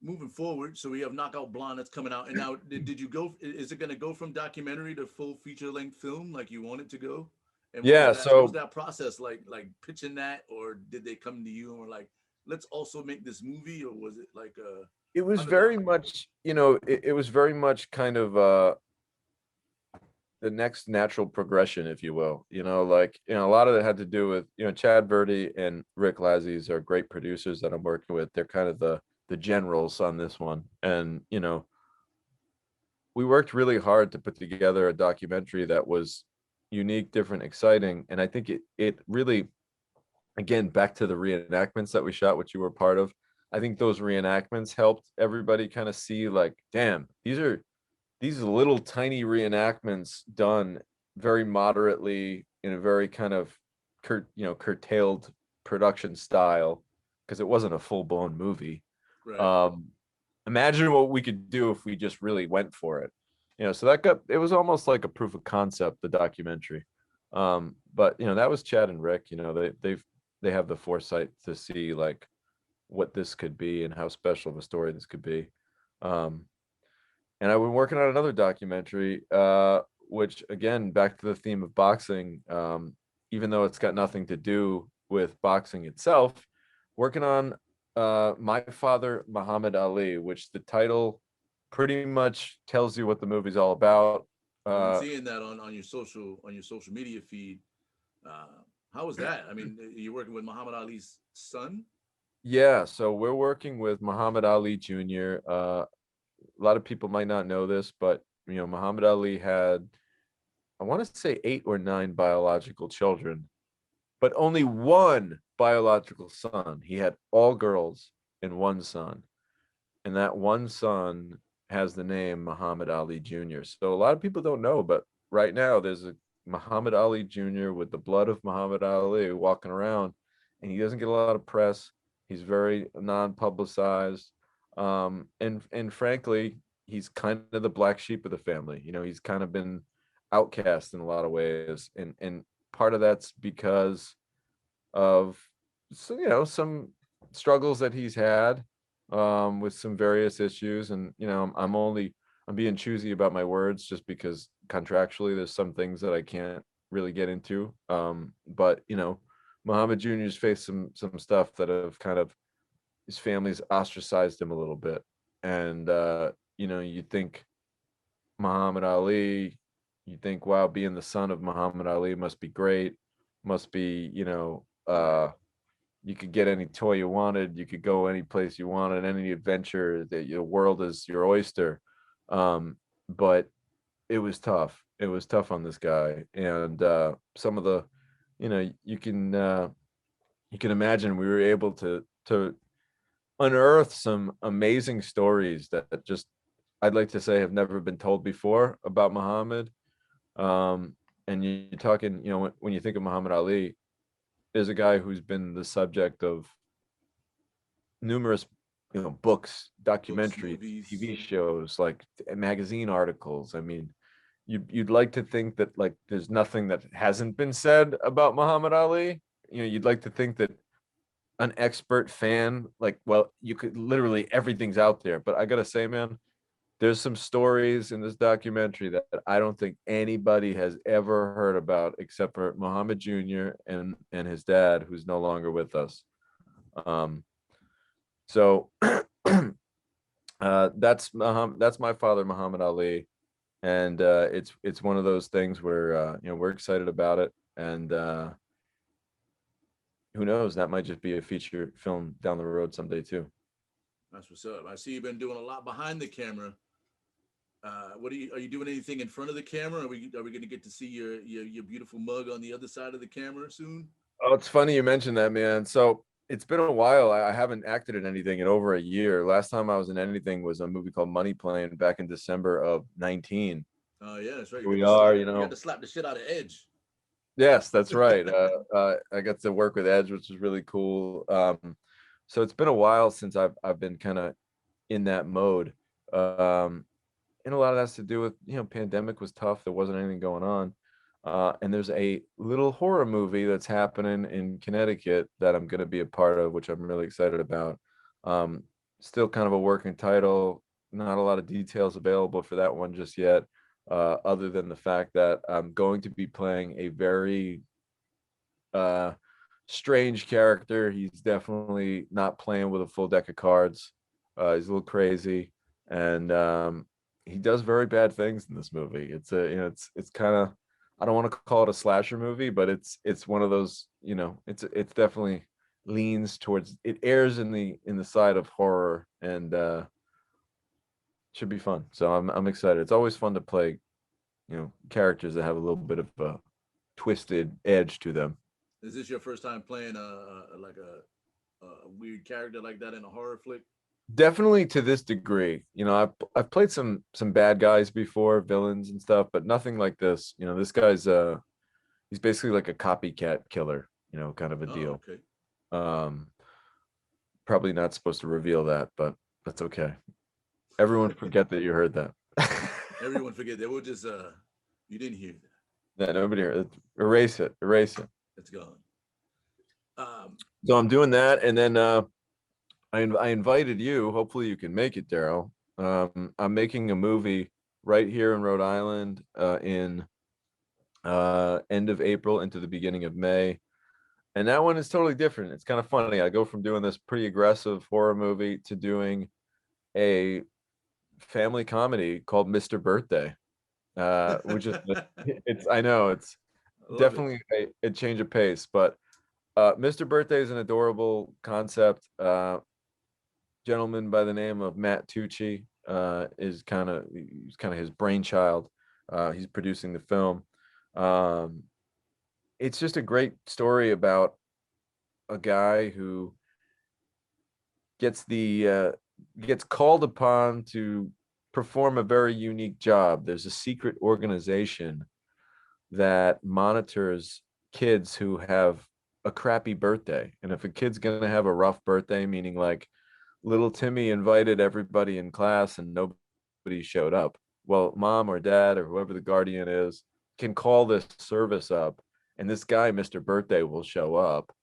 moving forward, so we have Knockout Blonde that's coming out. And now, did you go? Is it going to go from documentary to full feature length film like you want it to go? And Yeah. what was that process like pitching that, or did they come to you and were like, let's also make this movie, or was it like it was very much, you know, it was very much kind of the next natural progression, if you will. You know, like, you know, a lot of it had to do with, you know, Chad Verdi and Rick Lazzies are great producers that I'm working with. They're kind of the generals on this one. And, you know, we worked really hard to put together a documentary that was unique, different, exciting. And I think it really, again, back to the reenactments that we shot, which you were part of. I think those reenactments helped everybody kind of see like, damn, these little tiny reenactments done very moderately in a very kind of curtailed production style, because it wasn't a full-blown movie. right? Imagine what we could do if we just really went for it. You know, so it was almost like a proof of concept, the documentary. But you know, that was Chad and Rick. You know, they have the foresight to see like what this could be and how special of a story this could be. And I've been working on another documentary, which again, back to the theme of boxing, even though it's got nothing to do with boxing itself, working on My Father, Muhammad Ali, which the title pretty much tells you what the movie's all about. I've been seeing that on your social media feed. How was that? I mean, you're working with Muhammad Ali's son? Yeah, so we're working with Muhammad Ali Jr. A lot of people might not know this, but Muhammad Ali had, I want to say 8 or 9 biological children, but only one biological son. He had all girls and one son. And that one son has the name Muhammad Ali Jr. So a lot of people don't know, but right now there's a Muhammad Ali Jr. with the blood of Muhammad Ali walking around, and he doesn't get a lot of press. He's very non-publicized. And frankly, he's kind of the black sheep of the family. He's kind of been outcast in a lot of ways. And part of that's because of some struggles that he's had with some various issues. And I'm being choosy about my words just because contractually there's some things that I can't really get into. But Muhammad Jr.'s faced some stuff that have kind of, his family's ostracized him a little bit. And you think Muhammad Ali, you think, wow, being the son of Muhammad Ali must be great, must be, you could get any toy you wanted, you could go any place you wanted, any adventure, that your world is your oyster. But it was tough. It was tough on this guy. And some of the, you can imagine we were able to unearth some amazing stories that just, I'd like to say, have never been told before about Muhammad. And you're talking, when you think of Muhammad Ali, there's a guy who's been the subject of numerous, books, documentaries, TV shows, like magazine articles. I mean, you'd like to think that, like, there's nothing that hasn't been said about Muhammad Ali. You'd like to think that an expert fan, like, well, you could literally, everything's out there. But I gotta say, man, there's some stories in this documentary that I don't think anybody has ever heard about except for Muhammad Jr. and his dad, who's no longer with us. So that's my father, Muhammad Ali, and it's one of those things where we're excited about it, and who knows, that might just be a feature film down the road someday too. That's what's up. I see you've been doing a lot behind the camera. Are you doing anything in front of the camera? Are we going to get to see your beautiful mug on the other side of the camera soon? Oh, it's funny you mentioned that, man. So it's been a while. I haven't acted in anything in over a year. Last time I was in anything was a movie called Money Plane back in December of 19. Oh yeah, that's right. You got to slap the shit out of Edge. Yes, that's right. I got to work with Edge, which was really cool. So it's been a while since I've been kind of in that mode. And a lot of that's to do with, pandemic was tough. There wasn't anything going on. And there's a little horror movie that's happening in Connecticut that I'm going to be a part of, which I'm really excited about. Still kind of a working title. Not a lot of details available for that one just yet, other than the fact that I'm going to be playing a very strange character. He's definitely not playing with a full deck of cards. He's a little crazy, and he does very bad things in this movie. It's it's kind of, I don't want to call it a slasher movie, but it's one of those, it's definitely leans towards, it airs in the side of horror, and should be fun. So I'm excited. It's always fun to play, characters that have a little bit of a twisted edge to them. Is this your first time playing a weird character like that in a horror flick? Definitely to this degree. I've played some bad guys before, villains and stuff, but nothing like this. This guy's he's basically like a copycat killer, kind of a deal. Okay. Probably not supposed to reveal that, but that's okay. Everyone forget that you heard that. Everyone forget that. We'll just you didn't hear that. Yeah, nobody heard it. Erase it. It's gone. So I'm doing that, and then I invited you. Hopefully you can make it, Daryl. I'm making a movie right here in Rhode Island in end of April into the beginning of May. And that one is totally different. It's kind of funny. I go from doing this pretty aggressive horror movie to doing a family comedy called Mr. Birthday, which is, I know it's definitely a change of pace, but Mr. Birthday is an adorable concept. Gentleman by the name of Matt Tucci is kind of his brainchild. He's producing the film. It's just a great story about a guy who gets called upon to perform a very unique job. There's a secret organization that monitors kids who have a crappy birthday. And if a kid's going to have a rough birthday, meaning like little Timmy invited everybody in class and nobody showed up, well, mom or dad or whoever the guardian is can call this service up, and this guy, Mr. Birthday, will show up.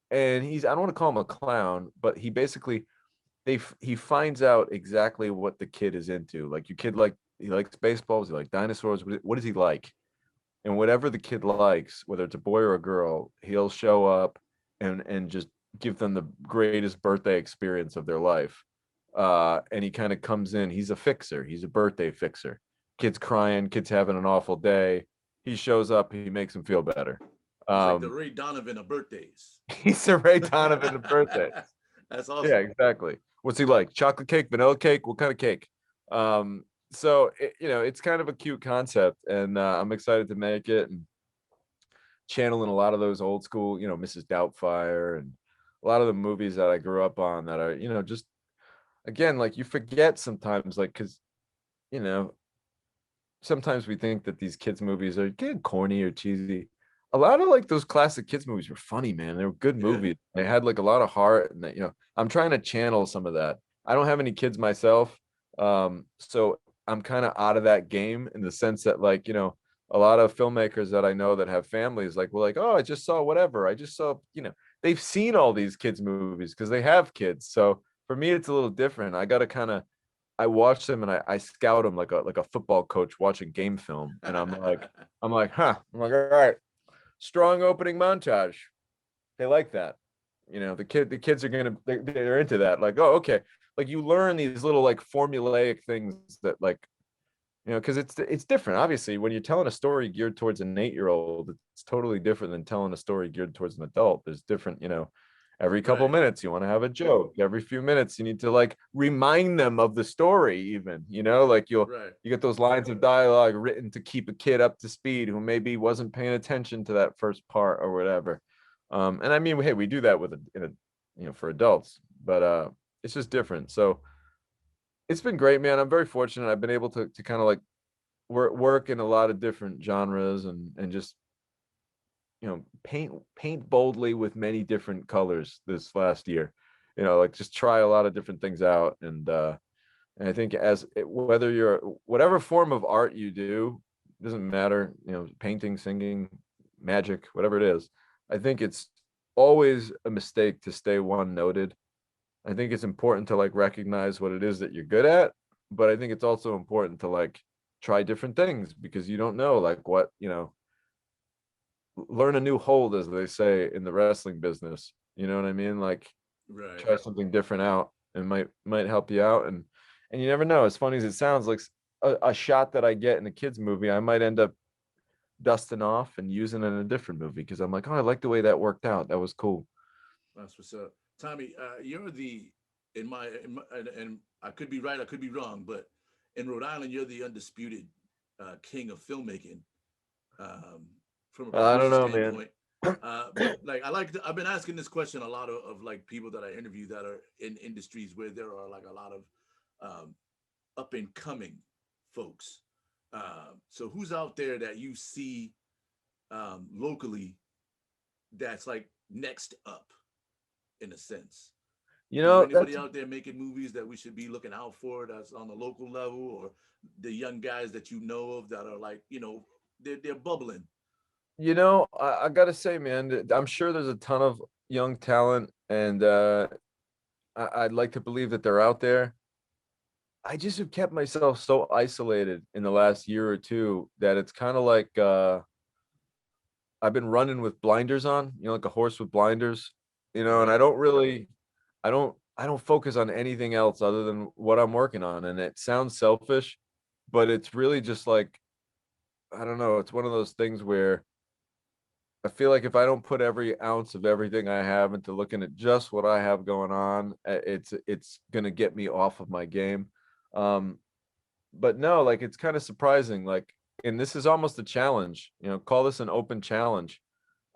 And I don't want to call him a clown, but he basically he finds out exactly what the kid is into. Like, your kid, like, he likes baseballs, he likes dinosaurs, what does he like? And whatever the kid likes, whether it's a boy or a girl, he'll show up and just give them the greatest birthday experience of their life. And he kind of comes in, he's a fixer, he's a birthday fixer. Kids crying, kids having an awful day, he shows up, he makes them feel better. He's like the Ray Donovan of birthdays. He's the Ray Donovan of birthdays. That's awesome. Yeah, exactly. What's he like? Chocolate cake, vanilla cake? What kind of cake? So it's kind of a cute concept, and I'm excited to make it and channeling a lot of those old school, Mrs. Doubtfire, and a lot of the movies that I grew up on that are, just, again, like, you forget sometimes, like, because sometimes we think that these kids movies are getting corny or cheesy. A lot of like those classic kids movies were funny, man. They were good movies. They had like a lot of heart, and that, I'm trying to channel some of that. I don't have any kids myself, so I'm kind of out of that game, in the sense that, like, a lot of filmmakers that I know that have families, like, well, like, oh, I just saw whatever. I just saw, they've seen all these kids movies because they have kids. So for me, it's a little different. I watch them and I scout them like a football coach watching game film, and I'm like, all right, strong opening montage. They like that. The kids are they're into that. Like, oh, okay. Like, you learn these little like formulaic things that, like, because it's different. Obviously, when you're telling a story geared towards an 8-year-old, it's totally different than telling a story geared towards an adult. There's different, every couple minutes you want to have a joke. Every few minutes you need to like remind them of the story, even, like you get those lines of dialogue written to keep a kid up to speed who maybe wasn't paying attention to that first part or whatever. And I mean, hey, we do that for adults, but it's just different. So it's been great, man. I'm very fortunate. I've been able to kind of like work in a lot of different genres and just paint boldly with many different colors this last year. Like, just try a lot of different things out, and I think whether you're whatever form of art you do, doesn't matter, painting, singing, magic, whatever it is. I think it's always a mistake to stay one-noted. I think it's important to like recognize what it is that you're good at, but I think it's also important to like try different things, because you don't know like what, learn a new hold, as they say in the wrestling business. You know what I mean? Like, try something different out, and might help you out. And you never know. As funny as it sounds, like a shot that I get in a kid's movie, I might end up dusting off and using it in a different movie, because I'm like, oh, I like the way that worked out. That was cool. That's what's up. Tommy, you're and I could be right, I could be wrong, but in Rhode Island, you're the undisputed king of filmmaking. From a I don't know, standpoint. But like, I've been asking this question a lot of like people that I interview that are in industries where there are like a lot of up and coming folks. So who's out there that you see locally that's like next up, in a sense? Anybody out there making movies that we should be looking out for, that's on the local level, or the young guys that you know of that are like, they're bubbling? I gotta say, man, I'm sure there's a ton of young talent, and I'd like to believe that they're out there. I just have kept myself so isolated in the last year or two that it's kind of like I've been running with blinders on, like a horse with blinders, and I don't focus on anything else other than what I'm working on. And it sounds selfish, but it's really just like, I don't know, it's one of those things where I feel like if I don't put every ounce of everything I have into looking at just what I have going on, it's going to get me off of my game. but no, like it's kind of surprising. Like, and this is almost a challenge. You know, call this an open challenge.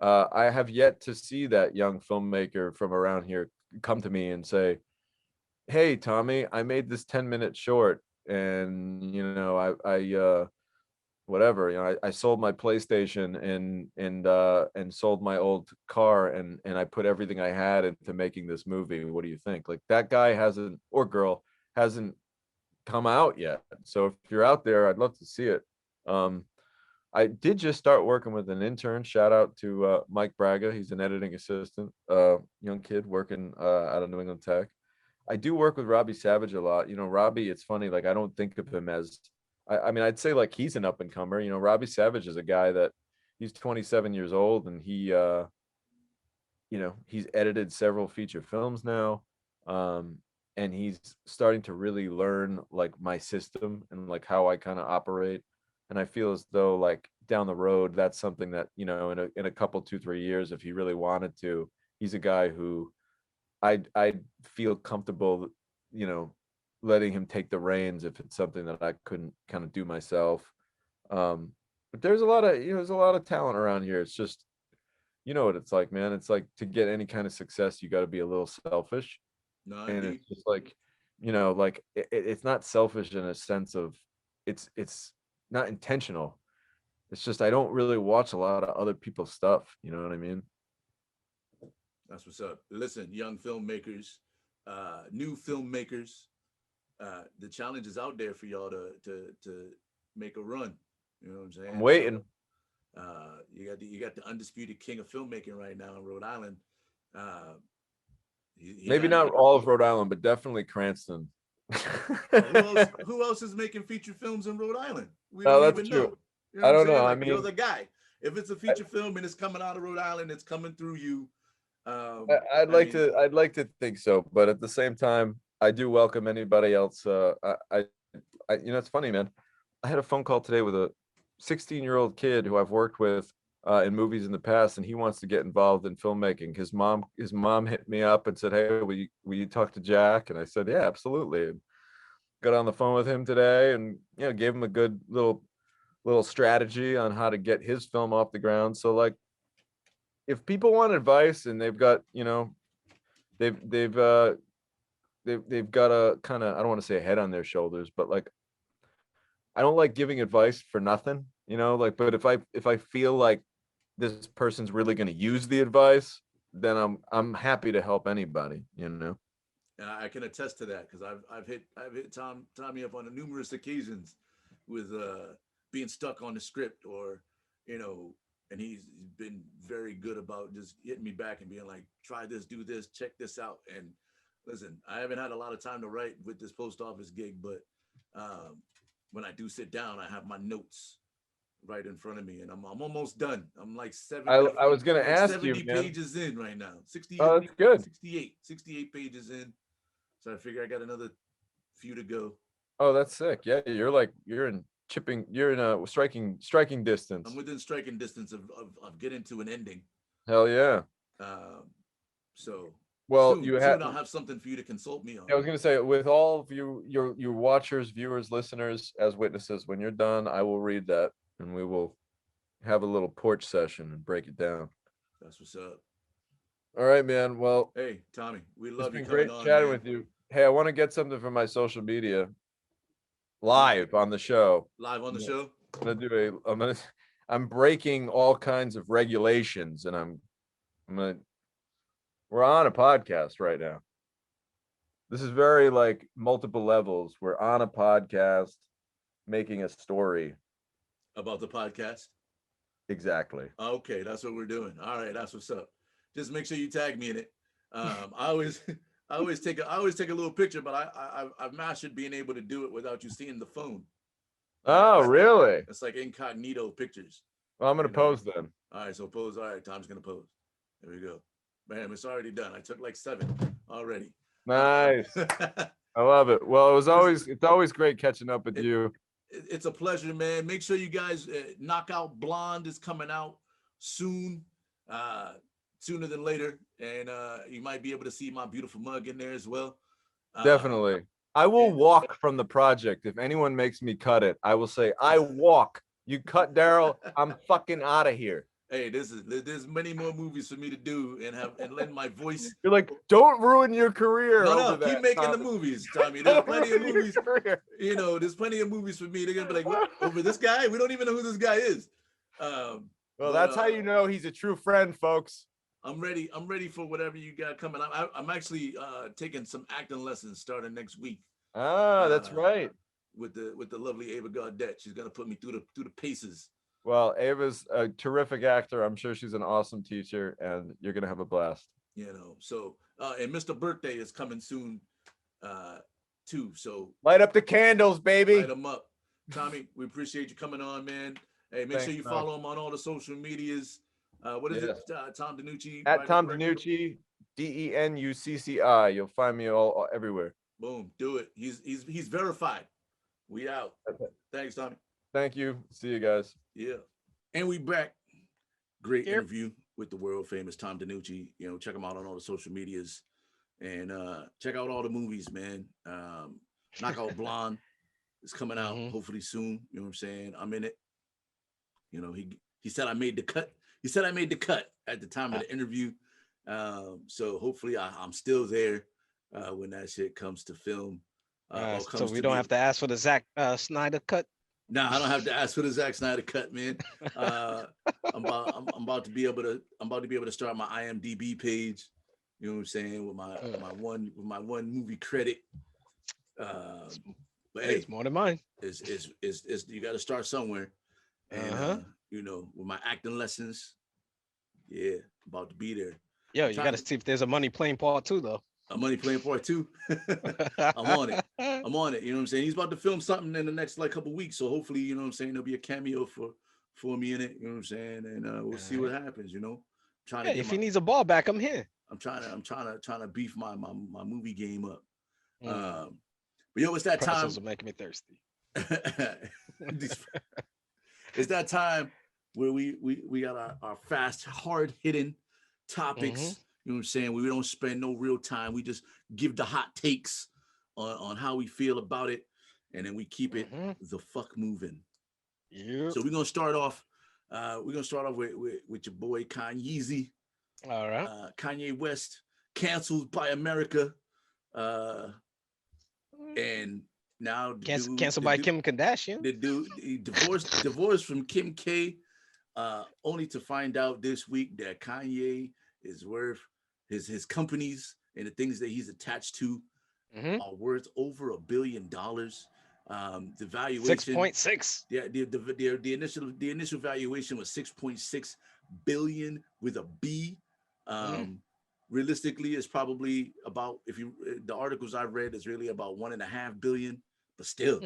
I have yet to see that young filmmaker from around here come to me and say, "Hey, Tommy, I made this 10-minute short, and you know, I whatever, you know, I sold my PlayStation and sold my old car and I put everything I had into making this movie. What do you think?" Like that guy hasn't, or girl hasn't come out yet. So if you're out there, I'd love to see it. Um, I did just start working with an intern. Shout out to Mike Braga. He's an editing assistant, young kid working out of New England Tech. I do work with Robbie Savage a lot. You know, Robbie, it's funny, like I don't think of him as I mean, I'd say like he's an up and comer. You know, Robbie Savage is a guy that he's 27 years old and he you know, he's edited several feature films now. Um, and he's starting to really learn like my system and like how I kind of operate. And I feel as though like down the road, that's something that, you know, in a couple, 2, 3 years, if he really wanted to, he's a guy who I'd feel comfortable, you know, letting him take the reins if it's something that I couldn't kind of do myself. But there's a lot of, you know, there's a lot of talent around here. It's just, you know what it's like, man. It's like to get any kind of success, you got to be a little selfish. No, And indeed. it's just like, you know, like it's not selfish in a sense of it's not intentional. It's just I don't really watch a lot of other people's stuff. You know what I mean? That's what's up. Listen, young filmmakers, new filmmakers, the challenge is out there for y'all to make a run. You know what I'm I'm saying? waiting. So you got the undisputed king of filmmaking right now in Rhode Island. Uh, he Maybe got it. not all of Rhode Island, but definitely Cranston. Well, who else? Who else is making feature films in Rhode Island? We Oh, don't that's even true. know. You know I what I'm don't know. saying? I Like you're mean, the guy. If it's a feature film and it's coming out of Rhode Island, it's coming through you. I'd I like mean, to. I'd like to think so, but at the same time, I do welcome anybody else. You know, it's funny, man. I had a phone call today with a 16-year-old kid who I've worked with in movies in the past, and he wants to get involved in filmmaking. His mom hit me up and said, "Hey, will you talk to Jack?" And I said, "Yeah, absolutely." And got on the phone with him today, and you know, gave him a good little strategy on how to get his film off the ground. So like, if people want advice and they've got, you know, they've they've uh they've got a kind of, I don't want to say a head on their shoulders, but like I don't like giving advice for nothing, you know, like, but if I feel like this person's really going to use the advice, then I'm happy to help anybody, you know. and I can attest to that because I've hit Tommy up on numerous occasions with being stuck on the script or you know, and he's been very good about just hitting me back and being like, try this, do this, check this out. And listen, I haven't had a lot of time to write with this post office gig, but um, when I do sit down, I have my notes right in front of me, and I'm almost done. I'm like I was going I'm to like ask you, 70 man. pages in right now. 60, Oh, that's good. 68 pages in. So I figure I got another few to go. Oh, that's sick. Yeah, you're in a striking I'm distance. within striking distance of getting to an ending. Hell yeah. Um, so Well, you had soon I'll have something for you to consult me on. I was going to say, with all of you, your watchers, viewers, listeners as witnesses, when you're done, I will read that and we will have a little porch session and break it down. That's what's up. All right, man. Well, Hey, Tommy, we it's love you been coming great on, chatting man. with you. Hey, I want to get something from my social media We live on the show. live on the show. I'm breaking all kinds of regulations and I'm gonna, we're on a podcast right now. This is very like multiple levels. We're on a podcast making a story. About the podcast. Exactly. Okay, that's what we're doing. All right, that's what's up. Just make sure you tag me in it. I always, I always take a little picture, but I've mastered being able to do it without you seeing the phone. Oh, It's like, really? it's like incognito pictures. Well, I'm gonna You know. pose then. All right, so pose. All right, Tom's gonna pose. There we go. Bam, it's already done. I took like 7 already. Nice. I love it. Well, it's always great catching up with It- you. it's a pleasure, man. Make sure you guys Knockout Blonde is coming out soon, sooner than later, and you might be able to see my beautiful mug in there as well. Definitely. I will walk from the project. If anyone makes me cut it, I will say, I walk. You cut Daryl, I'm fucking out of here. Hey, there's many more movies for me to do and lend my voice. You're like, don't ruin your career. No, over keep that, making Tommy. the movies, Tommy. There's plenty of movies. You know, there's plenty of movies for me. They're gonna be like, what? Over this guy? We don't even know who this guy is. Well, that's how you know he's a true friend, folks. I'm ready. I'm ready for whatever you got coming. I'm actually taking some acting lessons starting next week. Ah, that's right. With the lovely Ava Gaudette. She's gonna put me through the paces. Well, Ava's a terrific actor. I'm sure she's an awesome teacher, and you're gonna have a blast. You know, so and Mr. Birthday is coming soon, too. So light up the candles, baby. Light them up, Tommy. We appreciate you coming on, man. Hey, make sure you follow him on all the social medias. What is it? Tom DeNucci. At Tom DeNucci, DENUCCI. You'll find me all everywhere. Boom, do it. He's verified. We out. Thanks, Tommy. Thank you. See you guys. Yeah. And we back. Great interview with the world famous Tom DeNucci. You know, check him out on all the social medias and check out all the movies, man. Knockout Blonde is coming out hopefully soon. You know what I'm saying? I'm in it. You know, he said I made the cut. He said I made the cut at the time of the interview. So hopefully I'm still there when that shit comes to film. So we don't have to ask for the Zack Snyder cut. Nah, I don't have to ask for the Zack Snyder cut, man. I'm about to be able to start my IMDb page. You know what I'm saying, with my one movie credit. But hey, it's more than mine. It's you got to start somewhere. And you know, with my acting lessons, yeah, about to be there. Yo, you got to see if there's a Money Plane Part 2 though. A Money Plane Part 2. I'm on it. I'm on it. You know what I'm saying? He's about to film something in the next couple weeks. So hopefully, you know what I'm saying, there'll be a cameo for me in it. You know what I'm saying? And we'll see what happens, you know. If he needs a ball back, I'm here. I'm trying to beef my movie game up. But yo, it's that time. Pretzels are making me thirsty. It's that time where we got our fast, hard hitting topics. You know what I'm saying? We don't spend no real time. We just give the hot takes on how we feel about it, and then we keep it the fuck moving. Yeah. So we're gonna start off. With your boy Kanye. All right. Kanye West canceled by America, and now canceled by Kim Kardashian. The dude divorced from Kim K, only to find out this week that Kanye is worth his companies and the things that he's attached to are worth over $1 billion. The valuation 6.6. Yeah, the initial valuation was 6.6 billion with a B. Realistically, it's probably about, the articles I've read is really about 1.5 billion, but still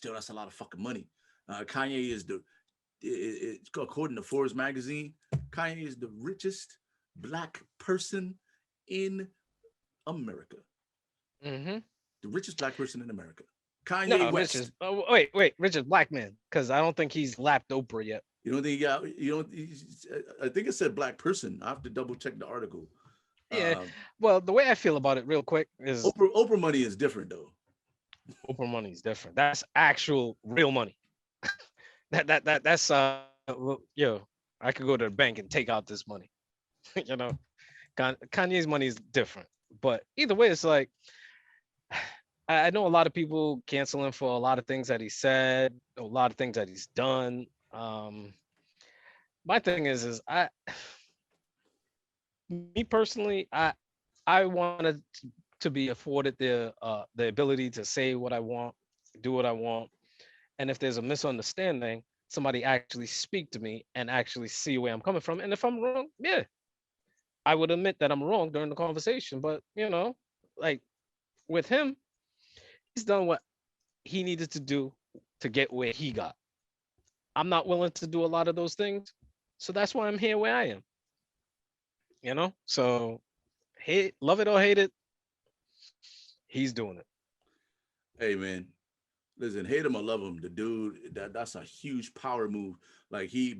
that's a lot of fucking money. Kanye is according to Forbes magazine, Kanye is the richest Black person in America. The richest Black person in America. Kanye West. Richest Black man, because I don't think he's lapped Oprah yet. You don't think I think it said Black person. I have to double check the article. Yeah. Well, the way I feel about it real quick is Oprah money is different though. Oprah money is different. That's actual real money. That's yo, I could go to the bank and take out this money. You know, Kanye's money is different. But either way, it's like, I know a lot of people cancel him for a lot of things that he said, a lot of things that he's done. My thing is me personally, I wanted to be afforded the ability to say what I want, do what I want, and if there's a misunderstanding, somebody actually speak to me and actually see where I'm coming from. And if I'm wrong, yeah, I would admit that I'm wrong during the conversation. But you know, like with him, he's done what he needed to do to get where he got. I'm not willing to do a lot of those things, so that's why I'm here where I am. You know, so love it or hate it, he's doing it. Hey man, listen, hate him or love him, the dude, that's a huge power move. Like he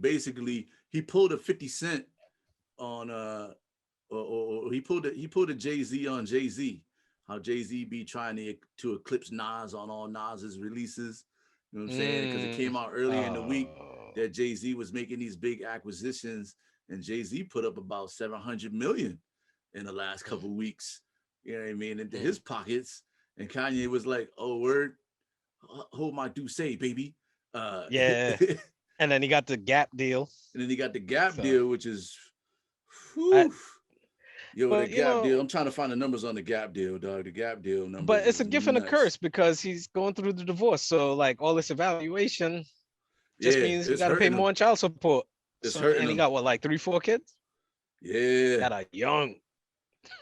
pulled a 50 Cent on or he pulled a Jay-Z on Jay-Z. how Jay-Z be trying to eclipse Nas on all Nas's releases. You know what I'm saying? Because it came out early in the week that Jay-Z was making these big acquisitions, and Jay-Z put up about 700 million in the last couple of weeks. You know what I mean? Into his pockets. And Kanye was like, "Oh, word, hold my do say, baby." Yeah. And then he got the Gap deal. And then he got the Gap deal, which is, the Gap deal. I'm trying to find the numbers on the Gap deal, dog. The Gap deal number. But it's a gift and a curse because he's going through the divorce. So like all this evaluation just means you got to pay more in child support. It's hurting and he got what, like 3-4 kids? Yeah. That are young.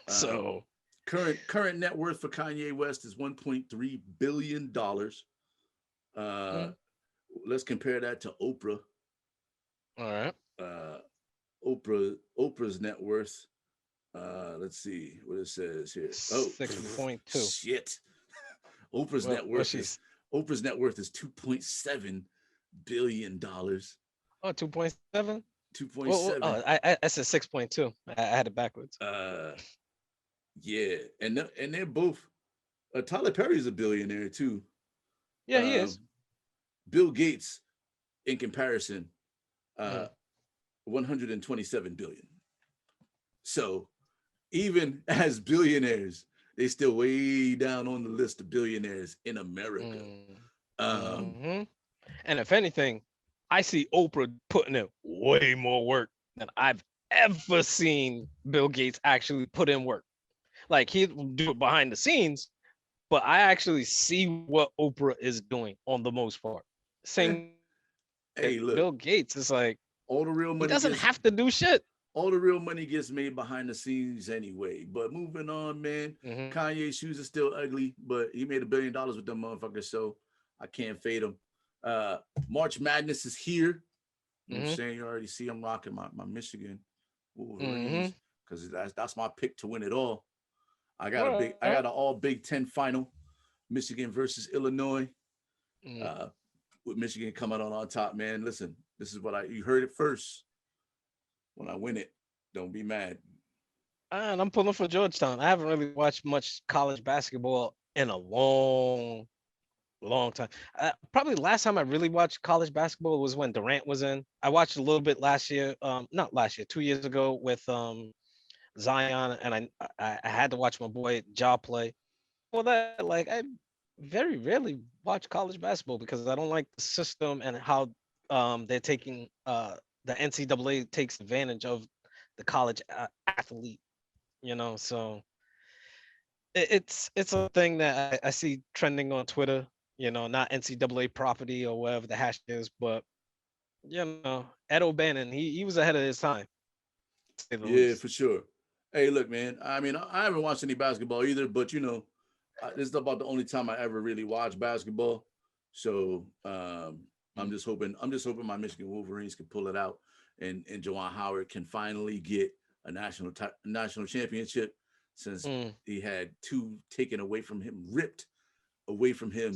So current net worth for Kanye West is $1.3 billion. Let's compare that to Oprah. All right. Oprah's net worth. Let's see what it says here. 6.2. Shit. Oprah's net worth is $2.7 billion. Oh, 2.7? 2.7. I said 6.2. I had it backwards. Yeah, and they're both. Tyler Perry's a billionaire too. Yeah, he is. Bill Gates, in comparison, 127 billion. So, even as billionaires, they still way down on the list of billionaires in America. And if anything, I see Oprah putting in way more work than I've ever seen Bill Gates actually put in work. Like he'll do it behind the scenes, but I actually see what Oprah is doing on the most part. Same. Hey, look, Bill Gates is like all the real money. He doesn't have to do shit. All the real money gets made behind the scenes anyway. But moving on, man. Kanye's shoes are still ugly, but he made $1 billion with them motherfuckers, so I can't fade him. March Madness is here. You know what I'm saying? You already see I'm rocking my Michigan Wolverines because that's my pick to win it all. I got an all Big Ten final, Michigan versus Illinois. With Michigan coming on top, man. Listen, this is what you heard it first. When I win it, don't be mad. And I'm pulling for Georgetown. I haven't really watched much college basketball in a long time. Probably last time I really watched college basketball was when Durant was in. I watched a little bit last year, not last year, 2 years ago with Zion, and I had to watch my boy Ja play. Well, that like I very rarely watch college basketball because I don't like the system and how they're taking the NCAA takes advantage of the college athlete, you know. So it's a thing that I see trending on Twitter, you know, not NCAA property or whatever the hash is, but you know, Ed O'Bannon, he was ahead of his time. Yeah, least. For sure. Hey, look, man. I mean, I haven't watched any basketball either, but you know, this is about the only time I ever really watched basketball. So I'm just hoping my Michigan Wolverines can pull it out, and Juwan Howard can finally get a national championship since he had 2 taken away from him, ripped away from him.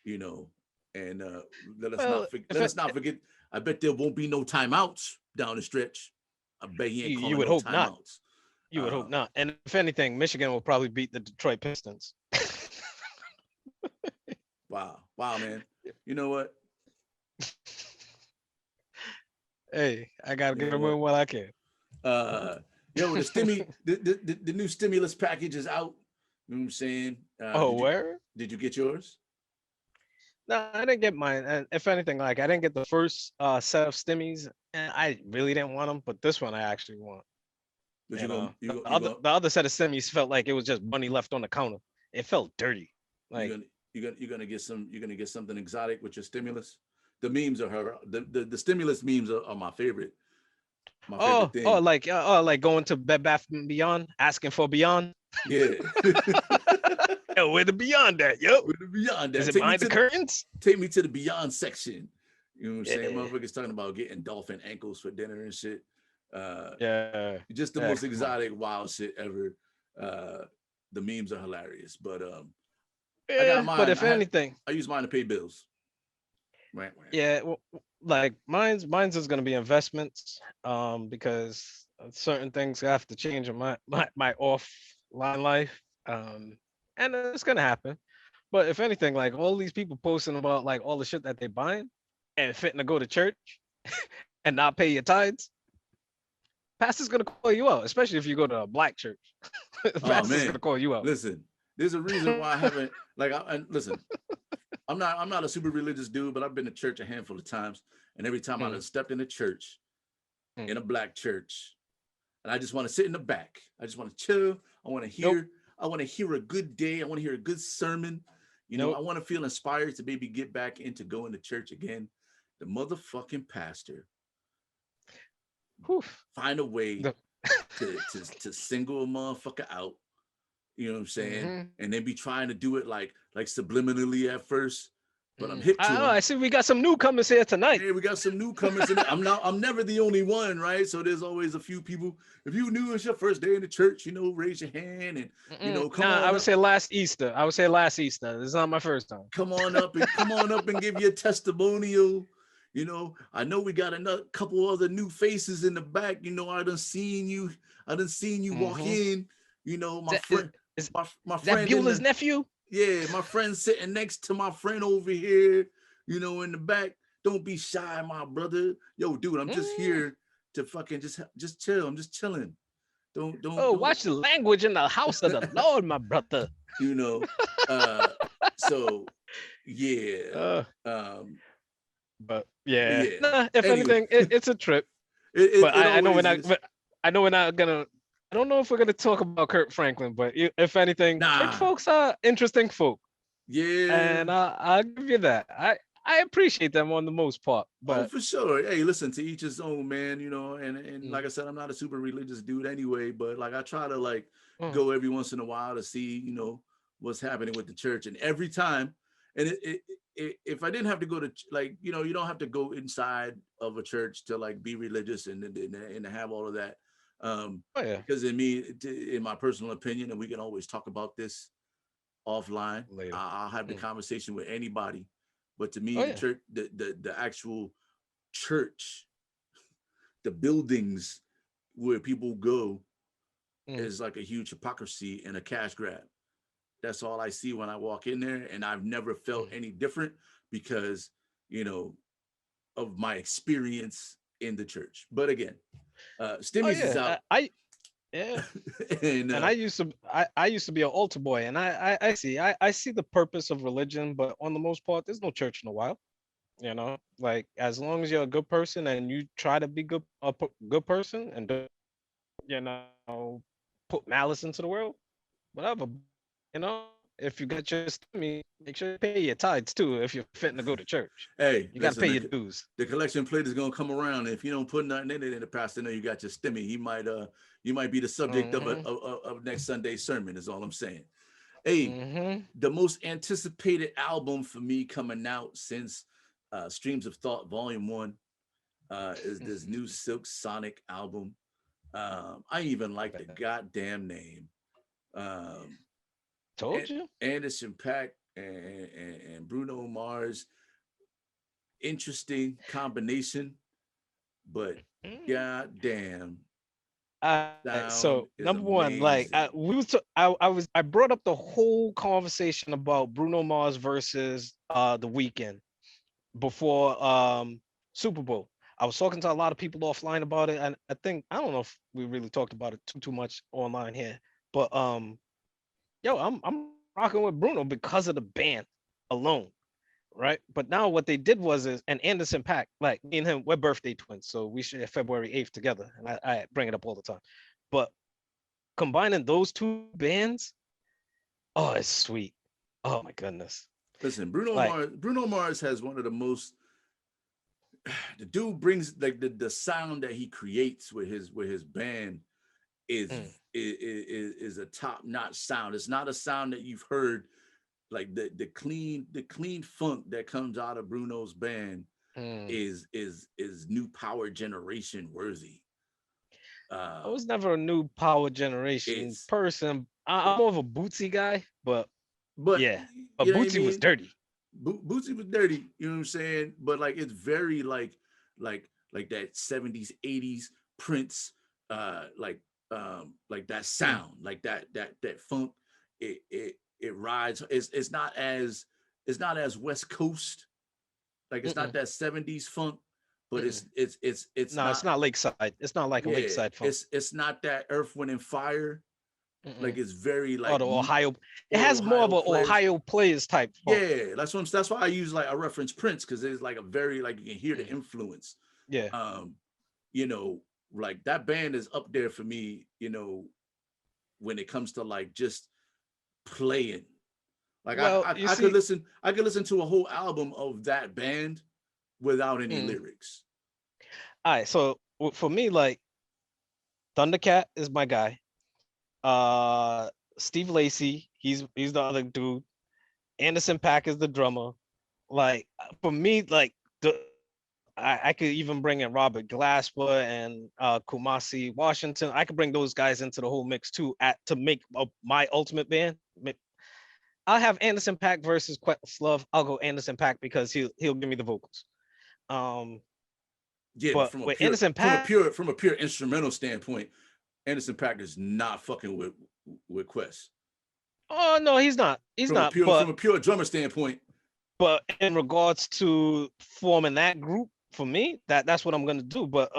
You know, and let us not forget. I bet there won't be no timeouts down the stretch. I bet he ain't calling you would no hope timeouts. Not. You would hope not. And if anything, Michigan will probably beat the Detroit Pistons. Wow, man. You know what? Hey, I gotta get a win while I can. The new stimulus package is out. You know what I'm saying? Where? Did you get yours? No, I didn't get mine. And if anything, like I didn't get the first set of stimmies, and I really didn't want them, but this one I actually want. The other set of stimmies felt like it was just money left on the counter. It felt dirty. Like you're gonna get something exotic with your stimulus. The memes are the stimulus memes are my favorite. My favorite thing. Like going to Bed Bath & Beyond, asking for Beyond. Yeah. Yo, where the Beyond at? Yo, where the Beyond at? Is it behind the curtains? Take me to the Beyond section. You know what I'm saying? Motherfuckers talking about getting dolphin ankles for dinner and shit. Just the most exotic, wild shit ever. The memes are hilarious, but I got mine. But if anything, I use mine to pay bills. Right. Yeah, well, like mine's is gonna be investments, because certain things have to change in my offline life. And it's gonna happen. But if anything, like all these people posting about like all the shit that they buying and fitting to go to church and not pay your tithes, pastor's gonna call you out, especially if you go to a black church. Oh Pastor's man, gonna call you out. listen, there's a reason why I haven't like. And listen, I'm not a super religious dude, but I've been to church a handful of times, and every time I Mm. done stepped in a church, Mm. in a black church, and I just want to sit in the back. I just want to chill. I want to Nope. hear. I want to hear a good day. I want to hear a good sermon. You know, I Nope. want to feel inspired to maybe get back into going to church again. The motherfucking pastor Whew. find a way The- to single a motherfucker out. You know what I'm saying? Mhm. And then be trying to do it like subliminally at first, but I'm Mm. hip to I him. see we got some newcomers here tonight. Yeah, we got some newcomers in it. I'm never the only one, right? So there's always a few people. If you knew it's your first day in the church, you know, raise your hand and come Nah, I on would up, say last Easter. I would say last Easter. This is not my first time. come on up and give your testimonial. You know, I know we got another couple other new faces in the back. You know, I done seen you walk Mhm. in. You know, my Is that, friend, is, my is that friend in Beulah's the nephew? yeah, my friend sitting next to my friend over here, you know, in the back. Don't be shy, my brother. Yo, dude, I'm just Mm. here to fucking just chill. I'm just chilling. Oh, Don't watch the language in the house of the Lord, my brother. you know. Uh so yeah. Uh, Um but but yeah, yeah. nah. If Anyway, anything, it's a trip. it, But it I know we're always not. is. But I know we're not gonna. I don't know if we're gonna talk about Kurt Franklin. But if anything, church Nah, folks are interesting folk, yeah. and I'll give you that. I appreciate them on the most part. Oh, But for sure. Hey, listen, to each his own, man, you know, and mm, like I said, I'm not a super religious dude anyway, but like I try to like mm, go every once in a while to see, you know, what's happening with the church. And every time, and if I didn't have to go to like, you know, you don't have to go inside of a church to like be religious and to have all of that. oh yeah, Because in my personal opinion, and we can always talk about this offline. later. I'll have the Mm. conversation with anybody. But to me, Oh the yeah. church, the actual church, the buildings where people go Mm. is like a huge hypocrisy and a cash grab. That's all I see when I walk in there. And I've never felt Mm. any different because, you know, of my experience in the church. But again, Oh Stimmies is yeah. out. I yeah. And And I used to be an altar boy, and I see the purpose of religion, but on the most part, there's no church in a while. You know, like as long as you're a good person and you try to be good person and don't, you know, put malice into the world, whatever. You know, if you got your stimmy, make sure you pay your tithes too. If you're fitting to go to church, hey, you got to listen, pay your dues. the collection plate is gonna come around. If you don't put nothing in it, and the pastor know you got your stimmy, he might you might be the subject of Mm-hmm. next Sunday's sermon. Is all I'm saying. Hey, Mm-hmm. the most anticipated album for me coming out since Streams of Thought Volume 1 is this new Silk Sonic album. I even like the goddamn name. Um, Told you. Anderson Paak and Bruno Mars. Interesting combination, but Mm. goddamn, sound So is number one, like amazing. I brought up the whole conversation about Bruno Mars versus the Weeknd before Super Bowl. I was talking to a lot of people offline about it, and I don't know if we really talked about it too much online here, but yo, I'm rocking with Bruno because of the band alone, right? But now what they did was is and Anderson Paak, like me and him, we're birthday twins, so we share February 8th together, and I bring it up all the time. But combining those two bands, oh, it's sweet. Oh my goodness. Listen, Like, Bruno Mars has one of the most. The dude brings like the sound that he creates with his band is mm, is a top notch sound. It's not a sound that you've heard like the clean funk that comes out of Bruno's band mm. is new power generation worthy. I Uh, was never a new power generation it's person. I'm more of a Bootsy guy, but but yeah, but you know what I Bootsy was mean. dirty. Bootsy was dirty, you know what I'm saying? But like it's very like that 70s, 80s Prince, like that Mm, sound, like that funk. it rides. It's not as West Coast, like it's not that 70s funk, but it's No, not, it's not Lakeside. It's not like a yeah, Lakeside funk. it's not that Earth, Wind and Fire. Like it's very Or like the Ohio. It or has more of Ohio a players. Ohio players type funk. Yeah, that's why I use like I reference Prince, because it's like a very, like, you can hear the influence. Yeah. You know, like that band is up there for me, you know, when it comes to like just playing. Like Well, I you could see, listen to a whole album of that band without any lyrics. all right. So for me, like Thundercat is my guy. Steve Lacy, he's the other dude. Anderson .Paak is the drummer. Like for me, like I could even bring in Robert Glasper and Kumasi Washington. I could bring those guys into the whole mix too, to make my ultimate band. I'll have Anderson .Paak versus Questlove. I'll go Anderson .Paak because he'll give me the vocals. Yeah, but from with Anderson .Paak, from a pure instrumental standpoint, Anderson .Paak is not fucking with Quest. Oh no, he's not. He's not. From a pure drummer standpoint. But in regards to forming that group, for me, that's what I'm gonna do. But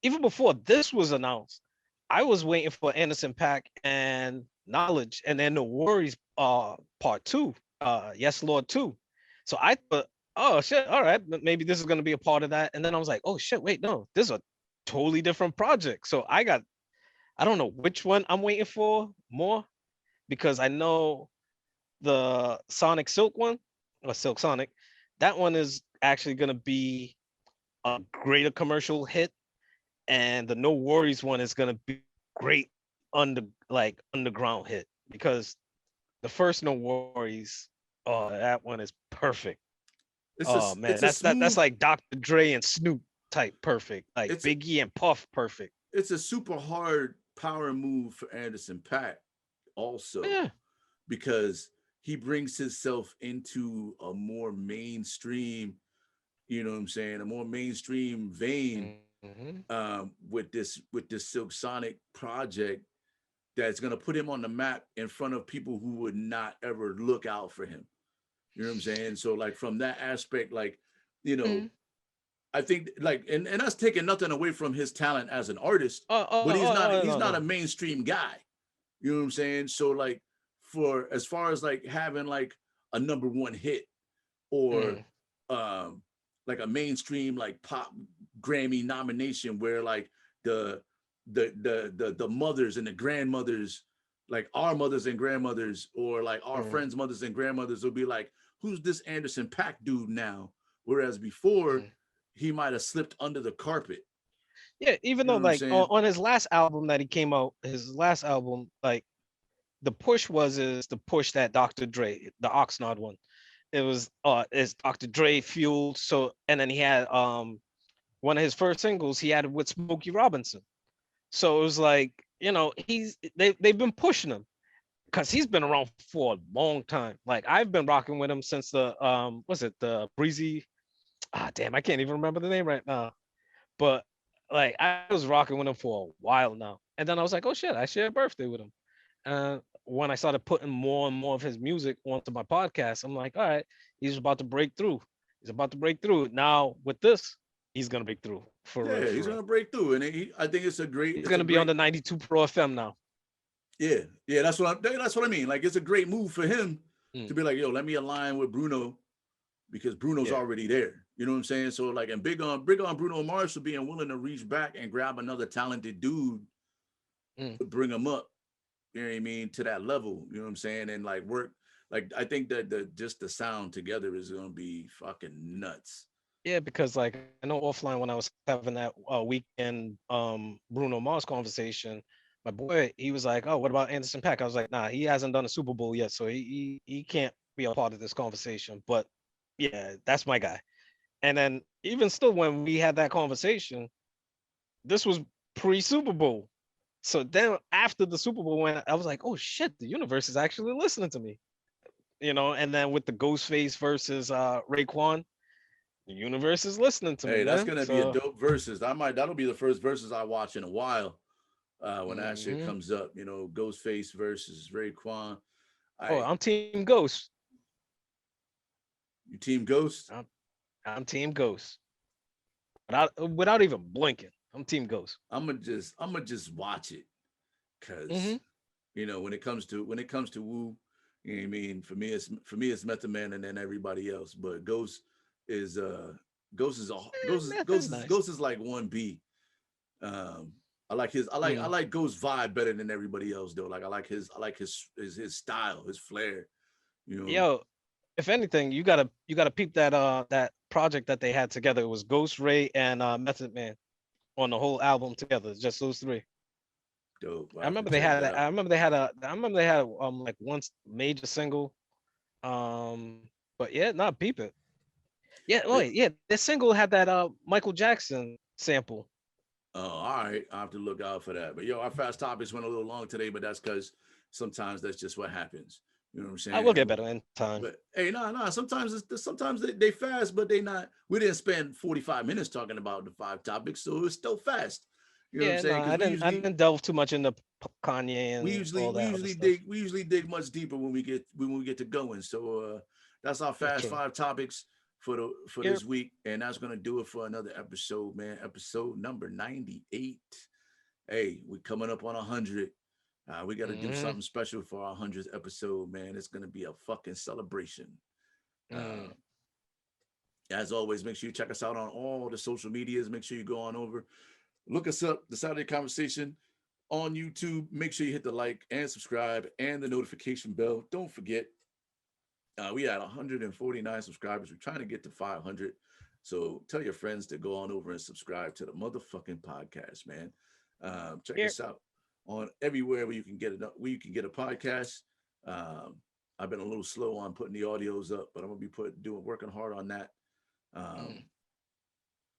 even before this was announced, I was waiting for Anderson .Paak and Knowledge, and then the Worries part 2, Yes Lord 2. So I thought, oh shit, all right, maybe this is gonna be a part of that. And then I was like, oh shit, wait, no, this is a totally different project. So I don't know which one I'm waiting for more, because I know the Sonic Silk one, or Silk Sonic, that one is actually gonna be a greater commercial hit, and the No Worries one is gonna be great underground hit, because the first No Worries, oh, that one is perfect. That's like Dr. Dre and Snoop type perfect, like Biggie and Puff perfect. It's a super hard power move for Anderson .Paak also, because he brings himself into a more mainstream, you know what I'm saying, a more mainstream vein with this Silk Sonic project that's going to put him on the map in front of people who would not ever look out for him. You know what I'm saying? So like from that aspect, like, you know, I think like, and that's taking nothing away from his talent as an artist, but he's not a mainstream guy. You know what I'm saying? So like, for as far as like having like a #1 hit, or like a mainstream like pop Grammy nomination, where like the mothers and the grandmothers, like our mothers and grandmothers, or like our friends' mothers and grandmothers will be like, who's this Anderson .Paak dude now? Whereas before, he might have slipped under the carpet. Yeah, even though like on his last album that he came out, like the push is the push that Dr. Dre, the Oxnard one. It was it's Dr. Dre fueled. So, and then he had one of his first singles he had it with Smokey Robinson. So it was like, you know, they've been pushing him because he's been around for a long time. Like I've been rocking with him since the the Breezy. Damn, I can't even remember the name right now. But like I was rocking with him for a while now. And then I was like, oh shit, I share a birthday with him. When I started putting more and more of his music onto my podcast, I'm like, all right, he's about to break through. He's about to break through. Now with this, he's gonna break through for real. Yeah, he's gonna break through, and I think it's a great. He's gonna be on the 92 Pro FM now. Yeah, that's what I mean. Like, it's a great move for him to be like, yo, let me align with Bruno, because Bruno's already there. You know what I'm saying? So like, and big on Bruno Mars for being willing to reach back and grab another talented dude to bring him up. You know what I mean? To that level. You know what I'm saying? And like work. Like I think that just the sound together is gonna be fucking nuts. Yeah, because like I know offline when I was having that weekend Bruno Mars conversation, my boy, he was like, oh, what about Anderson .Paak? I was like, nah, he hasn't done a Super Bowl yet, so he can't be a part of this conversation. But yeah, that's my guy. And then even still, when we had that conversation, this was pre-Super Bowl. So then after the Super Bowl, when I was like, oh shit, the universe is actually listening to me. You know, and then with the Ghostface versus Raekwon, the universe is listening to me. Hey, that's gonna be a dope versus. That'll be the first versus I watch in a while. when that shit comes up. You know, Ghostface versus Raekwon. Oh, I'm Team Ghost. You Team Ghost? I'm Team Ghost. Without even blinking, I'm Team Ghost. I'm gonna just watch it, cause you know when it comes to Wu, you know what I mean. For me, it's Method Man and then everybody else. But Ghost is like 1B. I like Ghost vibe better than everybody else though. Like I like his style, his flair. You know. Yo, if anything, you gotta peep that project that they had together. It was Ghost, Ray, and Method Man on the whole album together. Just those three. Dope. I remember they had like one major single. But yeah, not peep it. Yeah, wait, yeah, this single had that Michael Jackson sample. Oh, all right. I have to look out for that. But yo, our fast topics went a little long today, but that's because sometimes that's just what happens. You know what I'm saying? I will get better in time. But hey, no. Sometimes they fast, but they not. We didn't spend 45 minutes talking about the 5 topics, so it's still fast. You know what I'm saying? I didn't delve too much into Kanye and we usually dig much deeper when we get to going. So that's our fast 5 topics for this week, and that's gonna do it for another episode, man. Episode number 98. Hey, we're coming up on 100. We got to do something special for our 100th episode, man. It's gonna be a fucking celebration. As always, make sure you check us out on all the social medias. Make sure you go on over, look us up, the Saturday Conversation on YouTube. Make sure you hit the like and subscribe and the notification bell. Don't forget, we had 149 subscribers. We're trying to get to 500. So tell your friends to go on over and subscribe to the motherfucking podcast, man. Check us out on everywhere where you can get a podcast. I've been a little slow on putting the audios up, but I'm gonna be working hard on that.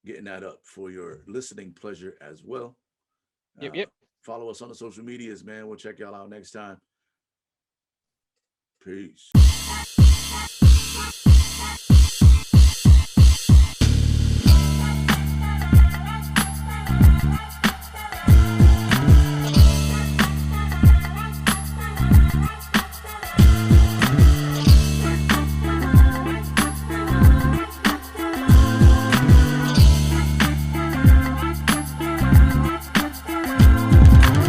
Getting that up for your listening pleasure as well. Yep. Follow us on the social medias, man. We'll check y'all out next time. Peace.